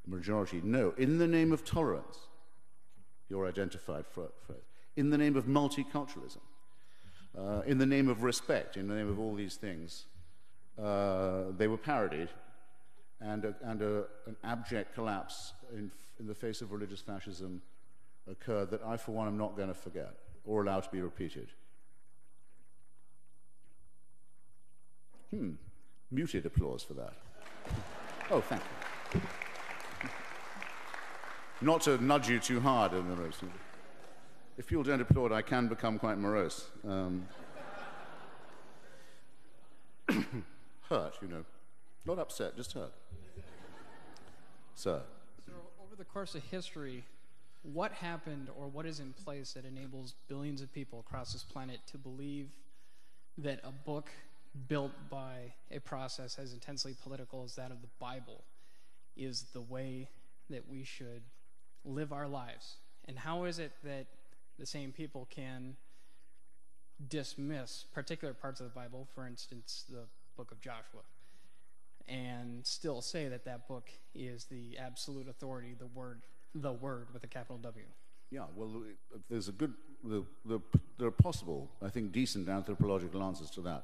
majority. No, in the name of tolerance, you're identified for in the name of multiculturalism, in the name of respect, in the name of all these things, they were parodied, and an abject collapse in the face of religious fascism occurred that I, for one, am not going to forget or allow to be repeated. Muted applause for that. Oh, thank you. Not to nudge you too hard in the roast. If people don't applaud, I can become quite morose. Hurt, you know. Not upset, just hurt. Sir. So, over the course of history, what happened or what is in place that enables billions of people across this planet to believe that a book built by a process as intensely political as that of the Bible is the way that we should live our lives? And how is it that the same people can dismiss particular parts of the Bible, for instance, the book of Joshua, and still say that that book is the absolute authority, the word with a capital W? Yeah, well, there's a good, there are possible, I think, decent anthropological answers to that.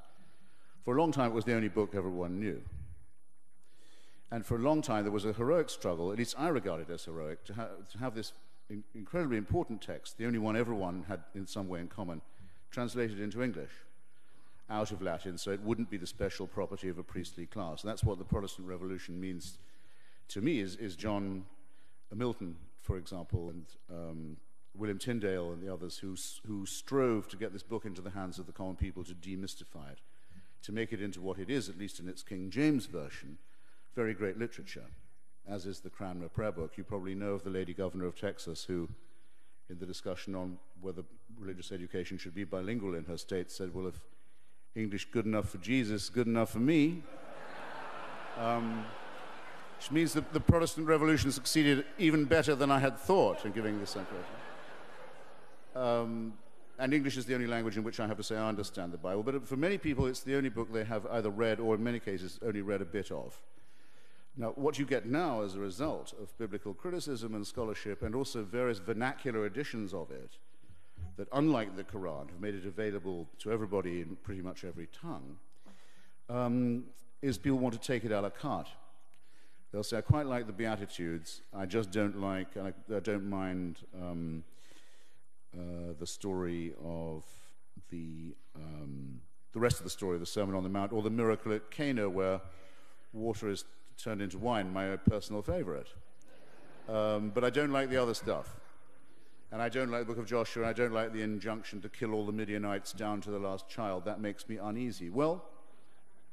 For a long time, it was the only book everyone knew. And for a long time, there was a heroic struggle, at least I regard it as heroic, to have this incredibly important text, the only one everyone had in some way in common, translated into English out of Latin, so it wouldn't be the special property of a priestly class. And that's what the Protestant Revolution means to me, is John Milton, for example, and William Tyndale and the others who strove to get this book into the hands of the common people, to demystify it, to make it into what it is, at least in its King James version, very great literature, as is the Cranmer Prayer Book. You probably know of the Lady Governor of Texas, who in the discussion on whether religious education should be bilingual in her state, said, well, if English good enough for Jesus, good enough for me, which means that the Protestant Revolution succeeded even better than I had thought in giving this impression. And English is the only language in which I have to say I understand the Bible, but for many people it's the only book they have either read or in many cases only read a bit of. Now, what you get now as a result of biblical criticism and scholarship and also various vernacular editions of it that, unlike the Quran, have made it available to everybody in pretty much every tongue, is people want to take it a la carte. They'll say, I quite like the Beatitudes, I just don't like, I don't mind the story of the rest of the story of the Sermon on the Mount, or the miracle at Cana where water is turned into wine, my personal favorite. But I don't like the other stuff. And I don't like the book of Joshua, and I don't like the injunction to kill all the Midianites down to the last child. That makes me uneasy. Well,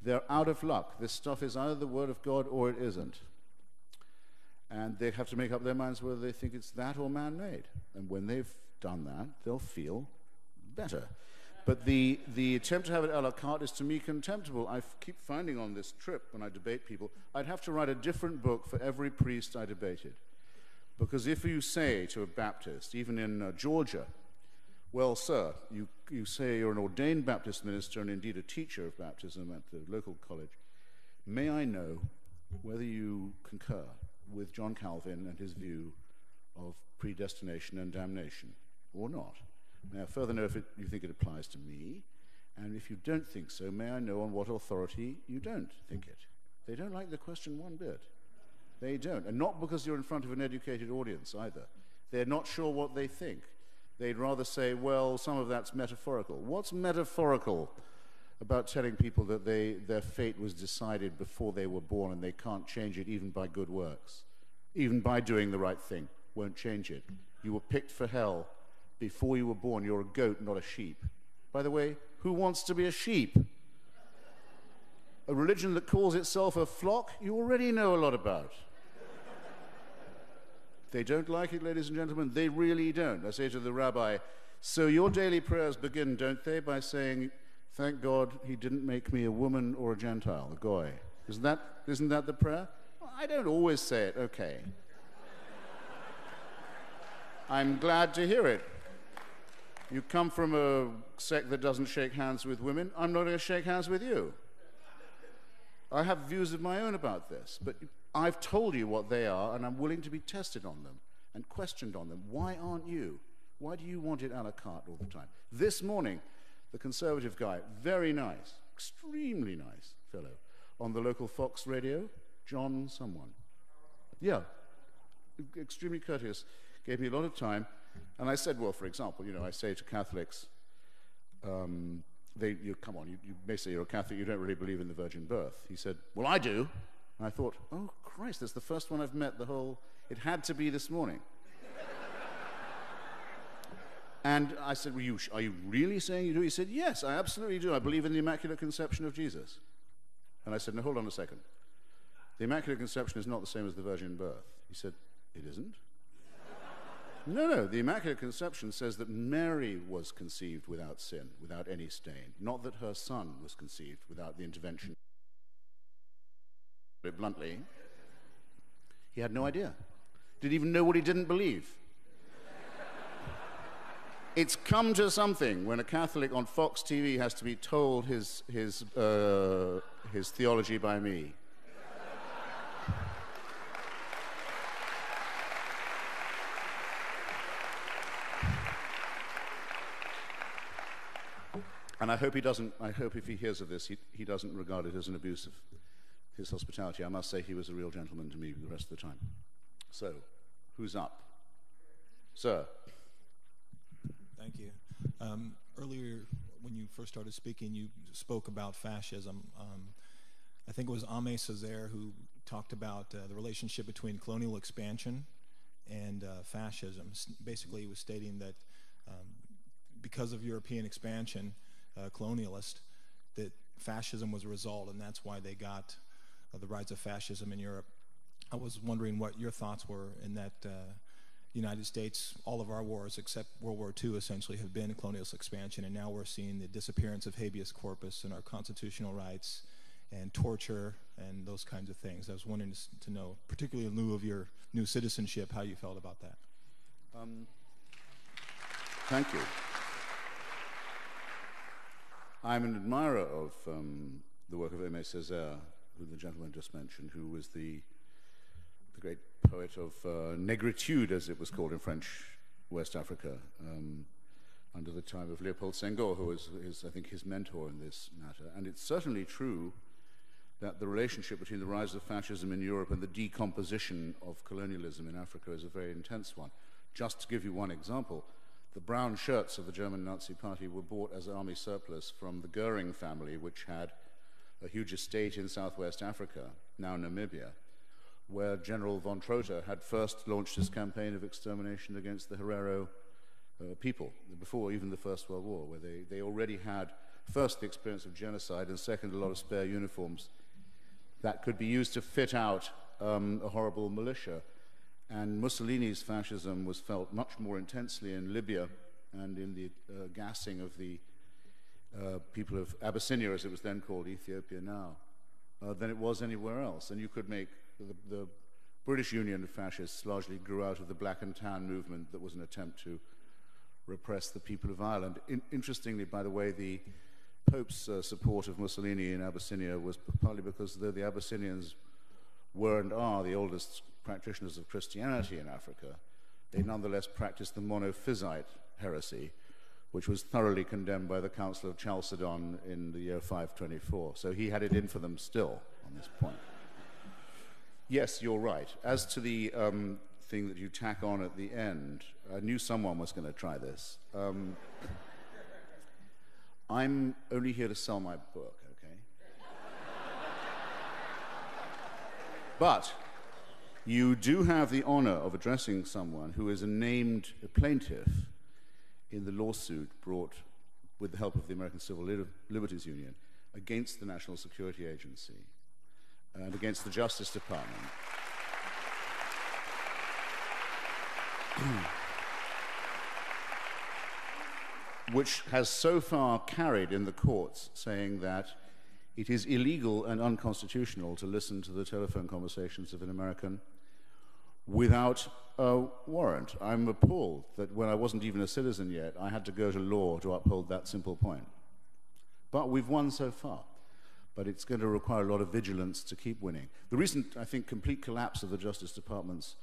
they're out of luck. This stuff is either the Word of God or it isn't. And they have to make up their minds whether they think it's that or man-made. And when they've done that, they'll feel better. But the attempt to have it a la carte is to me contemptible. I keep finding on this trip when I debate people, I'd have to write a different book for every priest I debated. Because if you say to a Baptist, even in Georgia, well, sir, you say you're an ordained Baptist minister and indeed a teacher of baptism at the local college, may I know whether you concur with John Calvin and his view of predestination and damnation or not? May I further know if you think it applies to me? And if you don't think so, may I know on what authority you don't think it? They don't like the question one bit. They don't. And not because you're in front of an educated audience either. They're not sure what they think. They'd rather say, well, some of that's metaphorical. What's metaphorical about telling people that their fate was decided before they were born and they can't change it even by good works? Even by doing the right thing won't change it. You were picked for hell before you were born. You're a goat, not a sheep. By the way, who wants to be a sheep? A religion that calls itself a flock, you already know a lot about. They don't like it, ladies and gentlemen. They really don't. I say to the rabbi, so your daily prayers begin, don't they, by saying, thank God he didn't make me a woman or a Gentile, a goy. Isn't that the prayer? Well, I don't always say it. Okay. I'm glad to hear it. You come from a sect that doesn't shake hands with women. I'm not going to shake hands with you. I have views of my own about this, but I've told you what they are, and I'm willing to be tested on them and questioned on them. Why aren't you? Why do you want it a la carte all the time? This morning, the Conservative guy, very nice, extremely nice fellow, on the local Fox radio, John someone. Yeah, extremely courteous, gave me a lot of time. And I said, well, for example, I say to Catholics, come on, you may say you're a Catholic, you don't really believe in the virgin birth. He said, well, I do. And I thought, oh, Christ, that's the first one I've met it had to be this morning. And I said, well, are you really saying you do? He said, yes, I absolutely do. I believe in the Immaculate Conception of Jesus. And I said, no, hold on a second. The Immaculate Conception is not the same as the virgin birth. He said, it isn't? No, the Immaculate Conception says that Mary was conceived without sin, without any stain, not that her son was conceived without the intervention. But bluntly, he had no idea. Didn't even know what he didn't believe. It's come to something when a Catholic on Fox TV has to be told his theology by me. And I hope if he hears of this, he doesn't regard it as an abuse of his hospitality. I must say he was a real gentleman to me the rest of the time. So, who's up? Sir. Thank you. Earlier, when you first started speaking, you spoke about fascism. I think it was Aimé Césaire who talked about the relationship between colonial expansion and fascism. Basically, he was stating that because of European expansion, colonialist, that fascism was a result, and that's why they got the rise of fascism in Europe. I was wondering what your thoughts were in that, United States, all of our wars except World War II essentially have been colonialist expansion, and now we're seeing the disappearance of habeas corpus and our constitutional rights and torture and those kinds of things. I was wanting to know, particularly in lieu of your new citizenship, how you felt about that. Thank you. I'm an admirer of the work of Aimé Césaire, who the gentleman just mentioned, who was the great poet of negritude, as it was called in French West Africa, under the time of Leopold Senghor, who was, I think, his mentor in this matter. And it's certainly true that the relationship between the rise of fascism in Europe and the decomposition of colonialism in Africa is a very intense one. Just to give you one example, the brown shirts of the German Nazi Party were bought as army surplus from the Goering family, which had a huge estate in southwest Africa, now Namibia, where General von Trotha had first launched his campaign of extermination against the Herero people, before even the First World War, where they already had, first, the experience of genocide, and second, a lot of spare uniforms that could be used to fit out a horrible militia. And Mussolini's fascism was felt much more intensely in Libya and in the gassing of the people of Abyssinia, as it was then called, Ethiopia now, than it was anywhere else. And you could make the British Union of Fascists largely grew out of the Black and Tan movement that was an attempt to repress the people of Ireland. Interestingly, by the way, the Pope's support of Mussolini in Abyssinia was partly because though the Abyssinians were and are the oldest practitioners of Christianity in Africa, they nonetheless practiced the monophysite heresy, which was thoroughly condemned by the Council of Chalcedon in the year 524. So he had it in for them still on this point. Yes, you're right. As to the thing that you tack on at the end, I knew someone was going to try this. I'm only here to sell my book, okay? But you do have the honor of addressing someone who is a named plaintiff in the lawsuit brought with the help of the American Civil Liberties Union against the National Security Agency and against the Justice Department. Which has so far carried in the courts saying that it is illegal and unconstitutional to listen to the telephone conversations of an American without a warrant. I'm appalled that when I wasn't even a citizen yet, I had to go to law to uphold that simple point. But we've won so far. But it's going to require a lot of vigilance to keep winning. The recent, I think, complete collapse of the Justice Department's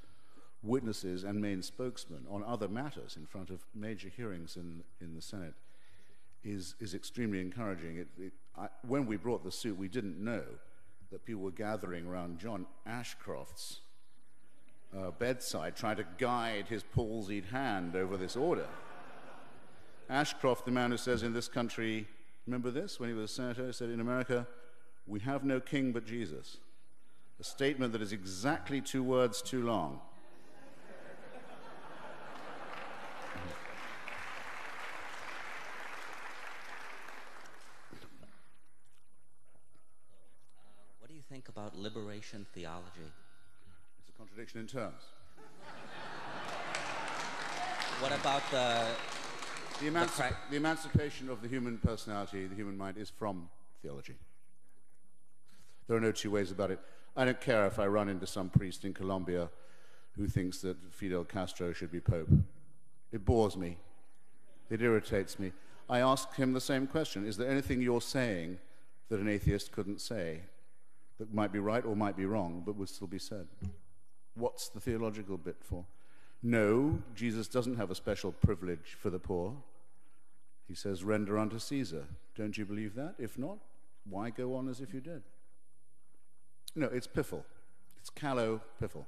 witnesses and main spokesman on other matters in front of major hearings in the Senate is extremely encouraging. When we brought the suit, we didn't know that people were gathering around John Ashcroft's bedside trying to guide his palsied hand over this order. Ashcroft, the man who says in this country, remember this, when he was a senator, he said, in America, we have no king but Jesus. A statement that is exactly 2 words too long. What do you think about liberation theology? It's a contradiction in terms. What about the emancipation of the human personality, the human mind, is from theology. There are no two ways about it. I don't care if I run into some priest in Colombia who thinks that Fidel Castro should be Pope. It bores me. It irritates me. I ask him the same question. Is there anything you're saying that an atheist couldn't say that might be right or might be wrong, but would still be said? What's the theological bit for? No, Jesus doesn't have a special privilege for the poor. He says, render unto Caesar. Don't you believe that? If not, why go on as if you did? No, it's piffle. It's callow piffle.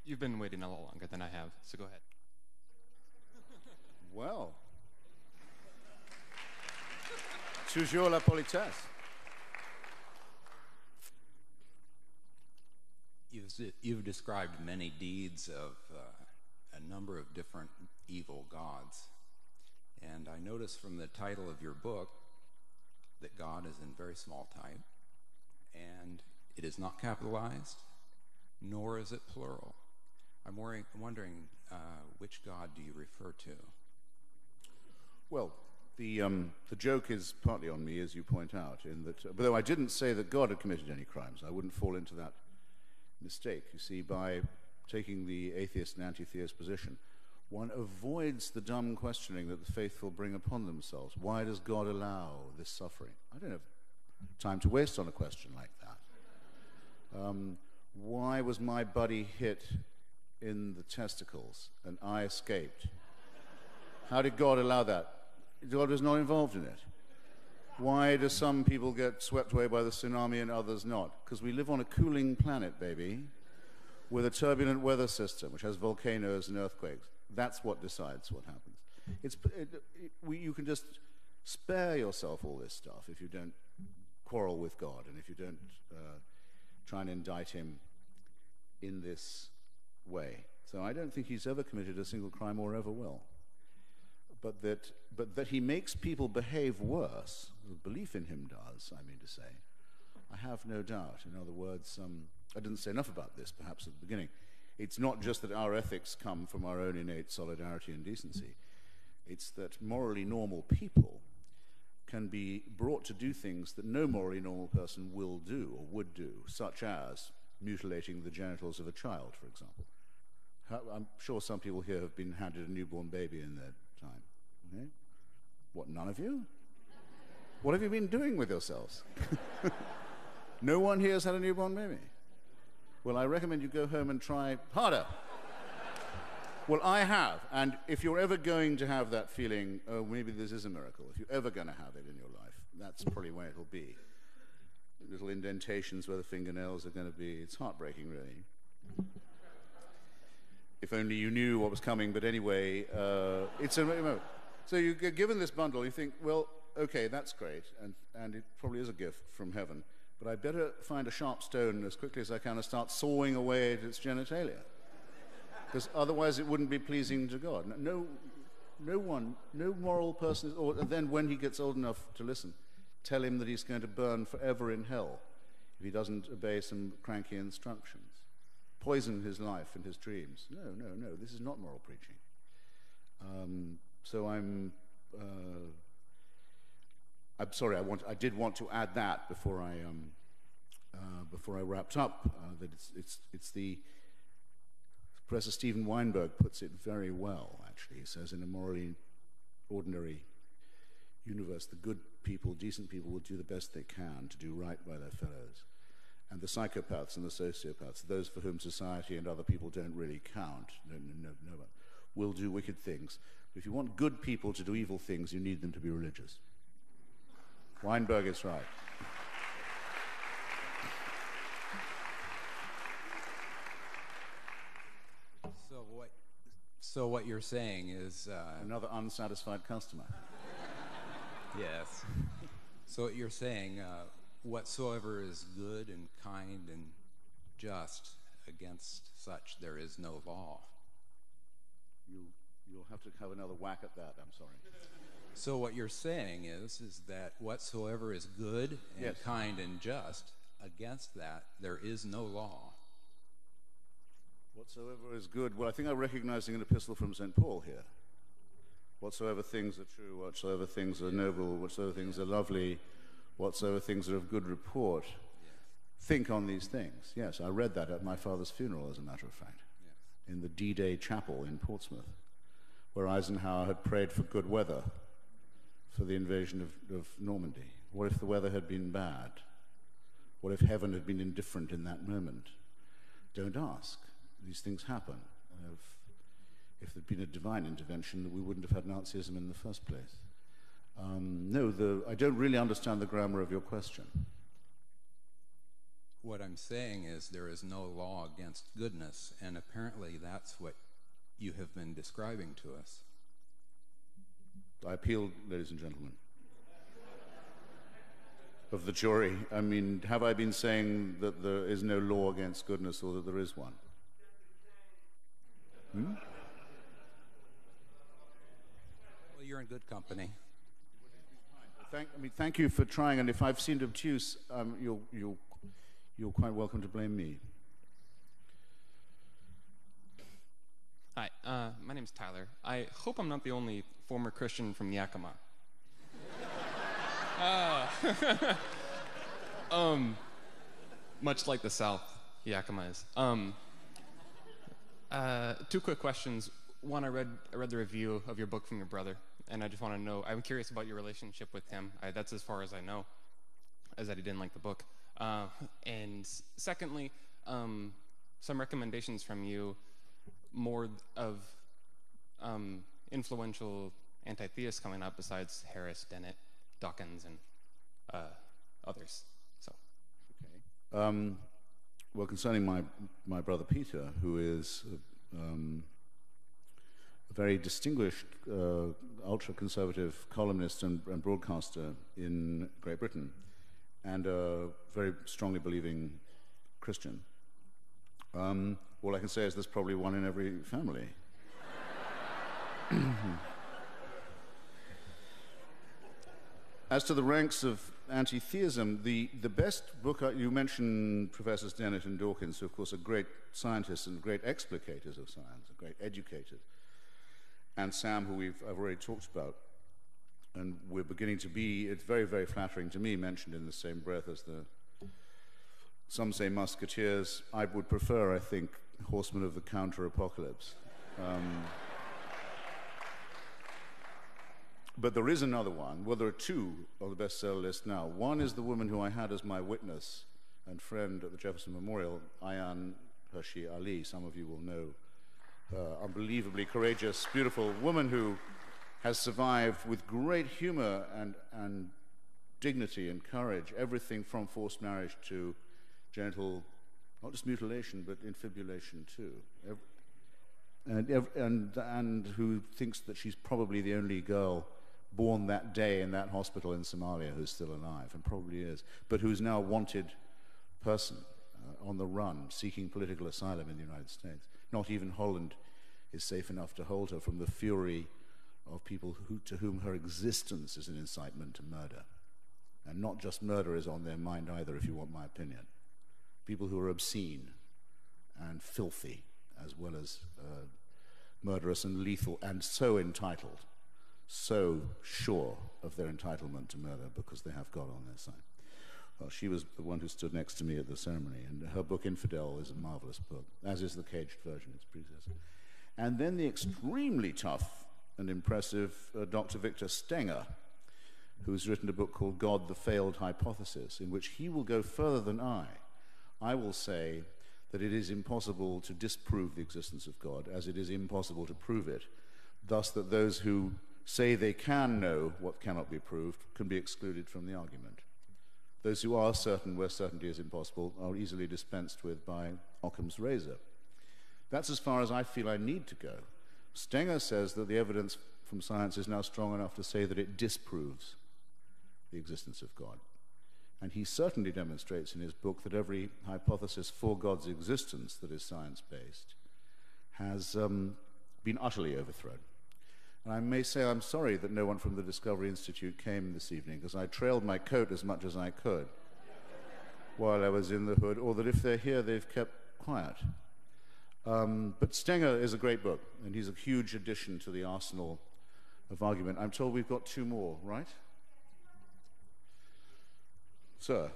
You've been waiting a lot longer than I have, so go ahead. Well, toujours la politesse. You've described many deeds of a number of different evil gods. And I noticed from the title of your book that God is in very small type, and it is not capitalized, nor is it plural. I'm wondering which God do you refer to? Well, the joke is partly on me, as you point out, in that, but though I didn't say that God had committed any crimes, I wouldn't fall into that mistake. You see, by taking the atheist and anti-theist position, one avoids the dumb questioning that the faithful bring upon themselves. Why does God allow this suffering? I don't have time to waste on a question like that. Why was my buddy hit in the testicles and I escaped? How did God allow that? God was not involved in it. Why do some people get swept away by the tsunami and others not? Because we live on a cooling planet, baby, with a turbulent weather system which has volcanoes and earthquakes. That's what decides what happens. You can just spare yourself all this stuff if you don't quarrel with God and if you don't try and indict him in this way. So I don't think he's ever committed a single crime or ever will. But that he makes people behave worse, the belief in him does, I mean to say, I have no doubt. In other words, I didn't say enough about this perhaps at the beginning. It's not just that our ethics come from our own innate solidarity and decency. It's that morally normal people can be brought to do things that no morally normal person will do or would do, such as mutilating the genitals of a child, for example. I'm sure some people here have been handed a newborn baby in their time. Okay? What, none of you? What have you been doing with yourselves? No one here has had a newborn baby. Well, I recommend you go home and try harder. Well, I have, and if you're ever going to have that feeling, oh, maybe this is a miracle, if you're ever going to have it in your life, that's probably where it'll be. Little indentations where the fingernails are going to be. It's heartbreaking, really. If only you knew what was coming, but anyway, it's a... So you get given this bundle, you think, well, okay, that's great, and it probably is a gift from heaven, but I better find a sharp stone as quickly as I can and start sawing away at its genitalia, because otherwise it wouldn't be pleasing to God. No moral person, or then when he gets old enough to listen, tell him that he's going to burn forever in hell if he doesn't obey some cranky instructions. Poison his life and his dreams. No, this is not moral preaching. So I'm sorry. I did want to add that before I wrapped up. That it's the Professor Stephen Weinberg puts it very well. Actually, he says in a morally ordinary universe, the good people, decent people, will do the best they can to do right by their fellows, and the psychopaths and the sociopaths, those for whom society and other people don't really count, will do wicked things. But if you want good people to do evil things, you need them to be religious. Weinberg is right. So what you're saying is... another unsatisfied customer. Yes. So what you're saying, whatsoever is good and kind and just, against such there is no law. You'll have to have another whack at that, I'm sorry. So what you're saying is that whatsoever is good and yes. kind and just, against that there is no law. Whatsoever is good. Well, I think I'm recognizing an epistle from St. Paul here. Whatsoever things are true, whatsoever things are noble, whatsoever things are lovely, whatsoever things are of good report, think on these things. Yes, I read that at my father's funeral, as a matter of fact, in the D-Day chapel in Portsmouth, where Eisenhower had prayed for good weather for the invasion of Normandy. What if the weather had been bad? What if heaven had been indifferent in that moment? Don't ask. These things happen. If there'd been a divine intervention, we wouldn't have had Nazism in the first place. I don't really understand the grammar of your question. What I'm saying is there is no law against goodness, and apparently that's what you have been describing to us. I appeal, ladies and gentlemen, of the jury. I mean, have I been saying that there is no law against goodness or that there is one? Well, you're in good company. thank you for trying, and if I've seemed obtuse, you're quite welcome to blame me. Hi, my name's Tyler. I hope I'm not the only former Christian from Yakima. Much like the South, Yakima is. Two quick questions. One, I read the review of your book from your brother, and I just want to know, I'm curious about your relationship with him. That's as far as I know, as that he didn't like the book. And secondly, some recommendations from you, more of influential anti-theists coming up besides Harris, Dennett, Dawkins, and others. So, okay. Well, concerning my brother Peter, who is a very distinguished ultra-conservative columnist and broadcaster in Great Britain, and a very strongly believing Christian. All I can say is there's probably one in every family. As to the ranks of anti-theism, the best book, you mentioned Professors Dennett and Dawkins, who of course are great scientists and great explicators of science, great educators, and Sam, who I've already talked about, and we're beginning to be, it's very, very flattering to me, mentioned in the same breath as some say musketeers. I would prefer, I think, horsemen of the counter-apocalypse. But there is another one. Well, there are two on the bestseller list now. One is the woman who I had as my witness and friend at the Jefferson Memorial, Ayan Hirsi Ali. Some of you will know her. Unbelievably courageous, beautiful woman who has survived with great humor and dignity and courage everything from forced marriage to genital, not just mutilation, but infibulation too. And who thinks that she's probably the only girl born that day in that hospital in Somalia who's still alive, and probably is, but who's now a wanted person on the run, seeking political asylum in the United States. Not even Holland is safe enough to hold her from the fury of people to whom her existence is an incitement to murder. And not just murder is on their mind either, if you want my opinion. People who are obscene and filthy, as well as murderous and lethal, and so entitled, so sure of their entitlement to murder because they have God on their side. Well, she was the one who stood next to me at the ceremony, and her book Infidel is a marvelous book, as is the caged version, its predecessor. And then the extremely tough and impressive Dr. Victor Stenger, who's written a book called God, the Failed Hypothesis, in which he will go further than I. I will say that it is impossible to disprove the existence of God, as it is impossible to prove it, thus that those who say they can know what cannot be proved can be excluded from the argument. Those who are certain where certainty is impossible are easily dispensed with by Occam's razor. That's as far as I feel I need to go. Stenger says that the evidence from science is now strong enough to say that it disproves the existence of God. And he certainly demonstrates in his book that every hypothesis for God's existence that is science-based has been utterly overthrown. And I may say I'm sorry that no one from the Discovery Institute came this evening, because I trailed my coat as much as I could while I was in the hood, or that if they're here, they've kept quiet. But Stenger is a great book, and he's a huge addition to the arsenal of argument. I'm told we've got two more, right? Sir.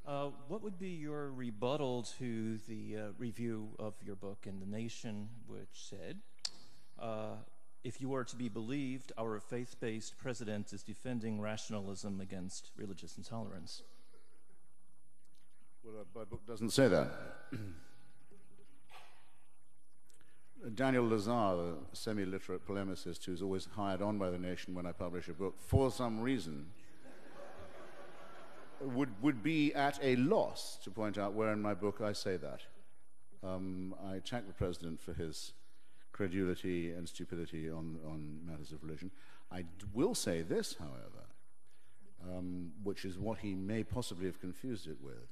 What would be your rebuttal to the review of your book in The Nation, which said, if you are to be believed, our faith-based president is defending rationalism against religious intolerance? Well, my book doesn't say that. Daniel Lazar, a semi-literate polemicist who's always hired on by The Nation when I publish a book, for some reason, would be at a loss to point out where in my book I say that. I attack the president for his credulity and stupidity on matters of religion. I will say this, however, which is what he may possibly have confused it with.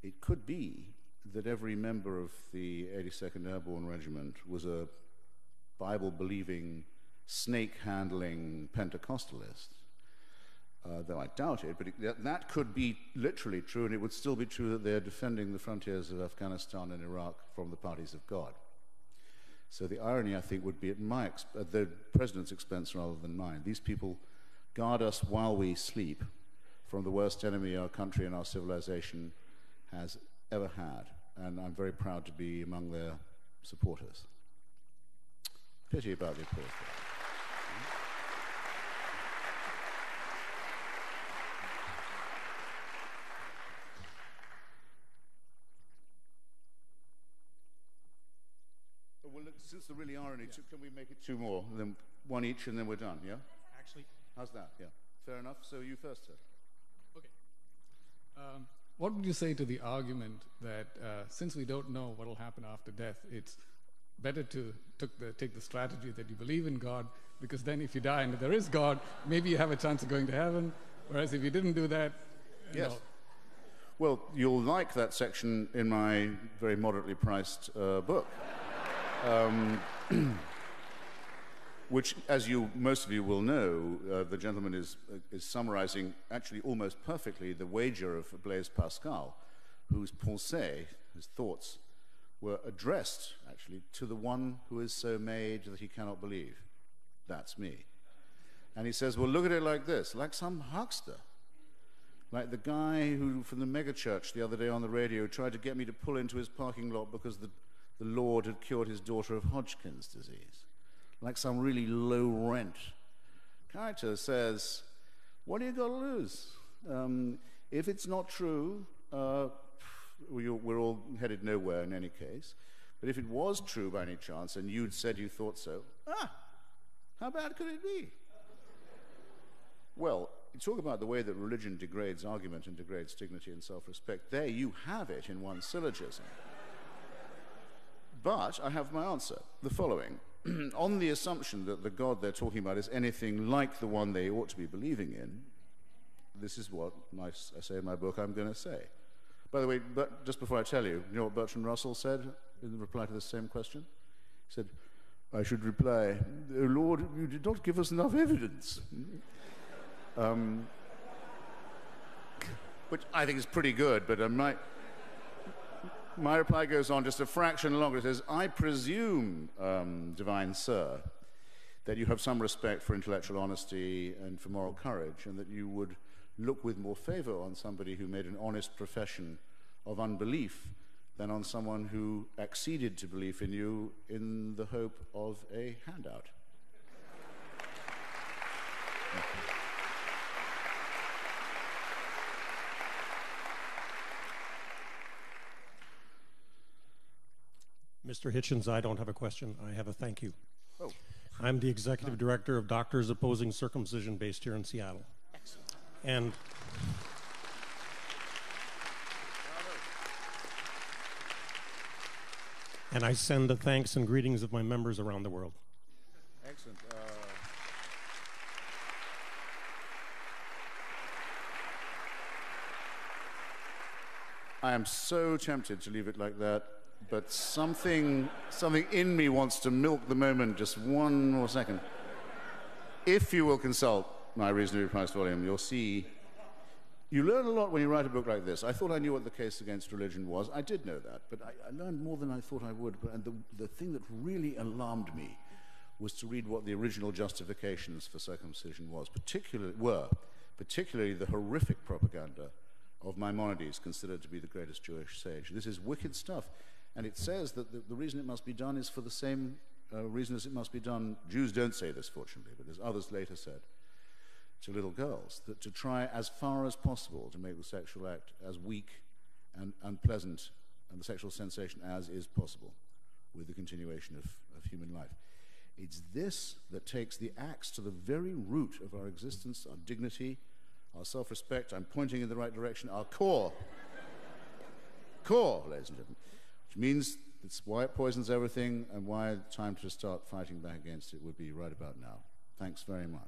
It could be that every member of the 82nd Airborne Regiment was a Bible-believing, snake-handling Pentecostalist, though I doubt it, but that could be literally true, and it would still be true that they're defending the frontiers of Afghanistan and Iraq from the parties of God. So the irony, I think, would be at the president's expense rather than mine. These people guard us while we sleep from the worst enemy our country and our civilization has ever had, and I'm very proud to be among their supporters. Pity about the applause. Well, since there really are only two, can we make it two more? Then one each, and then we're done, yeah? Actually, how's that? Yeah. Fair enough. So you first, sir. Okay. What would you say to the argument that since we don't know what will happen after death, it's better to take the strategy that you believe in God, because then if you die and there is God, maybe you have a chance of going to heaven, whereas if you didn't do that, you yes. know. Well, you'll like that section in my very moderately priced book. Which, as most of you will know, the gentleman is summarizing actually almost perfectly the wager of Blaise Pascal, whose pensées, his thoughts, were addressed actually to the one who is so made that he cannot believe. That's me. And he says, well, look at it like this, like some huckster. Like the guy who, from the megachurch the other day on the radio, tried to get me to pull into his parking lot because the Lord had cured his daughter of Hodgkin's disease. Like some really low-rent character says, what do you got to lose? If it's not true, we're all headed nowhere in any case. But if it was true by any chance, and you'd said you thought so, how bad could it be? Well, you talk about the way that religion degrades argument and degrades dignity and self-respect. There you have it in one syllogism. But I have my answer, the following. On the assumption that the God they're talking about is anything like the one they ought to be believing in, this is what I say in my book I'm going to say. By the way, but just before I tell you, you know what Bertrand Russell said in reply to the same question? He said, I should reply, oh Lord, you did not give us enough evidence. Which I think is pretty good, but my reply goes on just a fraction longer. It says, I presume, divine sir, that you have some respect for intellectual honesty and for moral courage, and that you would look with more favor on somebody who made an honest profession of unbelief than on someone who acceded to belief in you in the hope of a handout. Mr. Hitchens, I don't have a question. I have a thank you. Oh. I'm the executive director of Doctors Opposing Circumcision based here in Seattle. Excellent. And I send the thanks and greetings of my members around the world. Excellent. I am so tempted to leave it like that, but something in me wants to milk the moment just one more second. If you will consult my reasonably priced volume, you'll see you learn a lot when you write a book like this. I thought I knew what the case against religion was. I did know that, but I learned more than I thought I would. And the thing that really alarmed me was to read what the original justifications for circumcision particularly the horrific propaganda of Maimonides, considered to be the greatest Jewish sage. This is wicked stuff. And it says that the reason it must be done is for the same reason as it must be done. Jews don't say this, fortunately, but as others later said, to little girls, that to try as far as possible to make the sexual act as weak and unpleasant and the sexual sensation as is possible with the continuation of human life. It's this that takes the axe to the very root of our existence, our dignity, our self-respect. I'm pointing in the right direction, our core, ladies and gentlemen, which means it's why it poisons everything and why the time to start fighting back against it would be right about now. Thanks very much.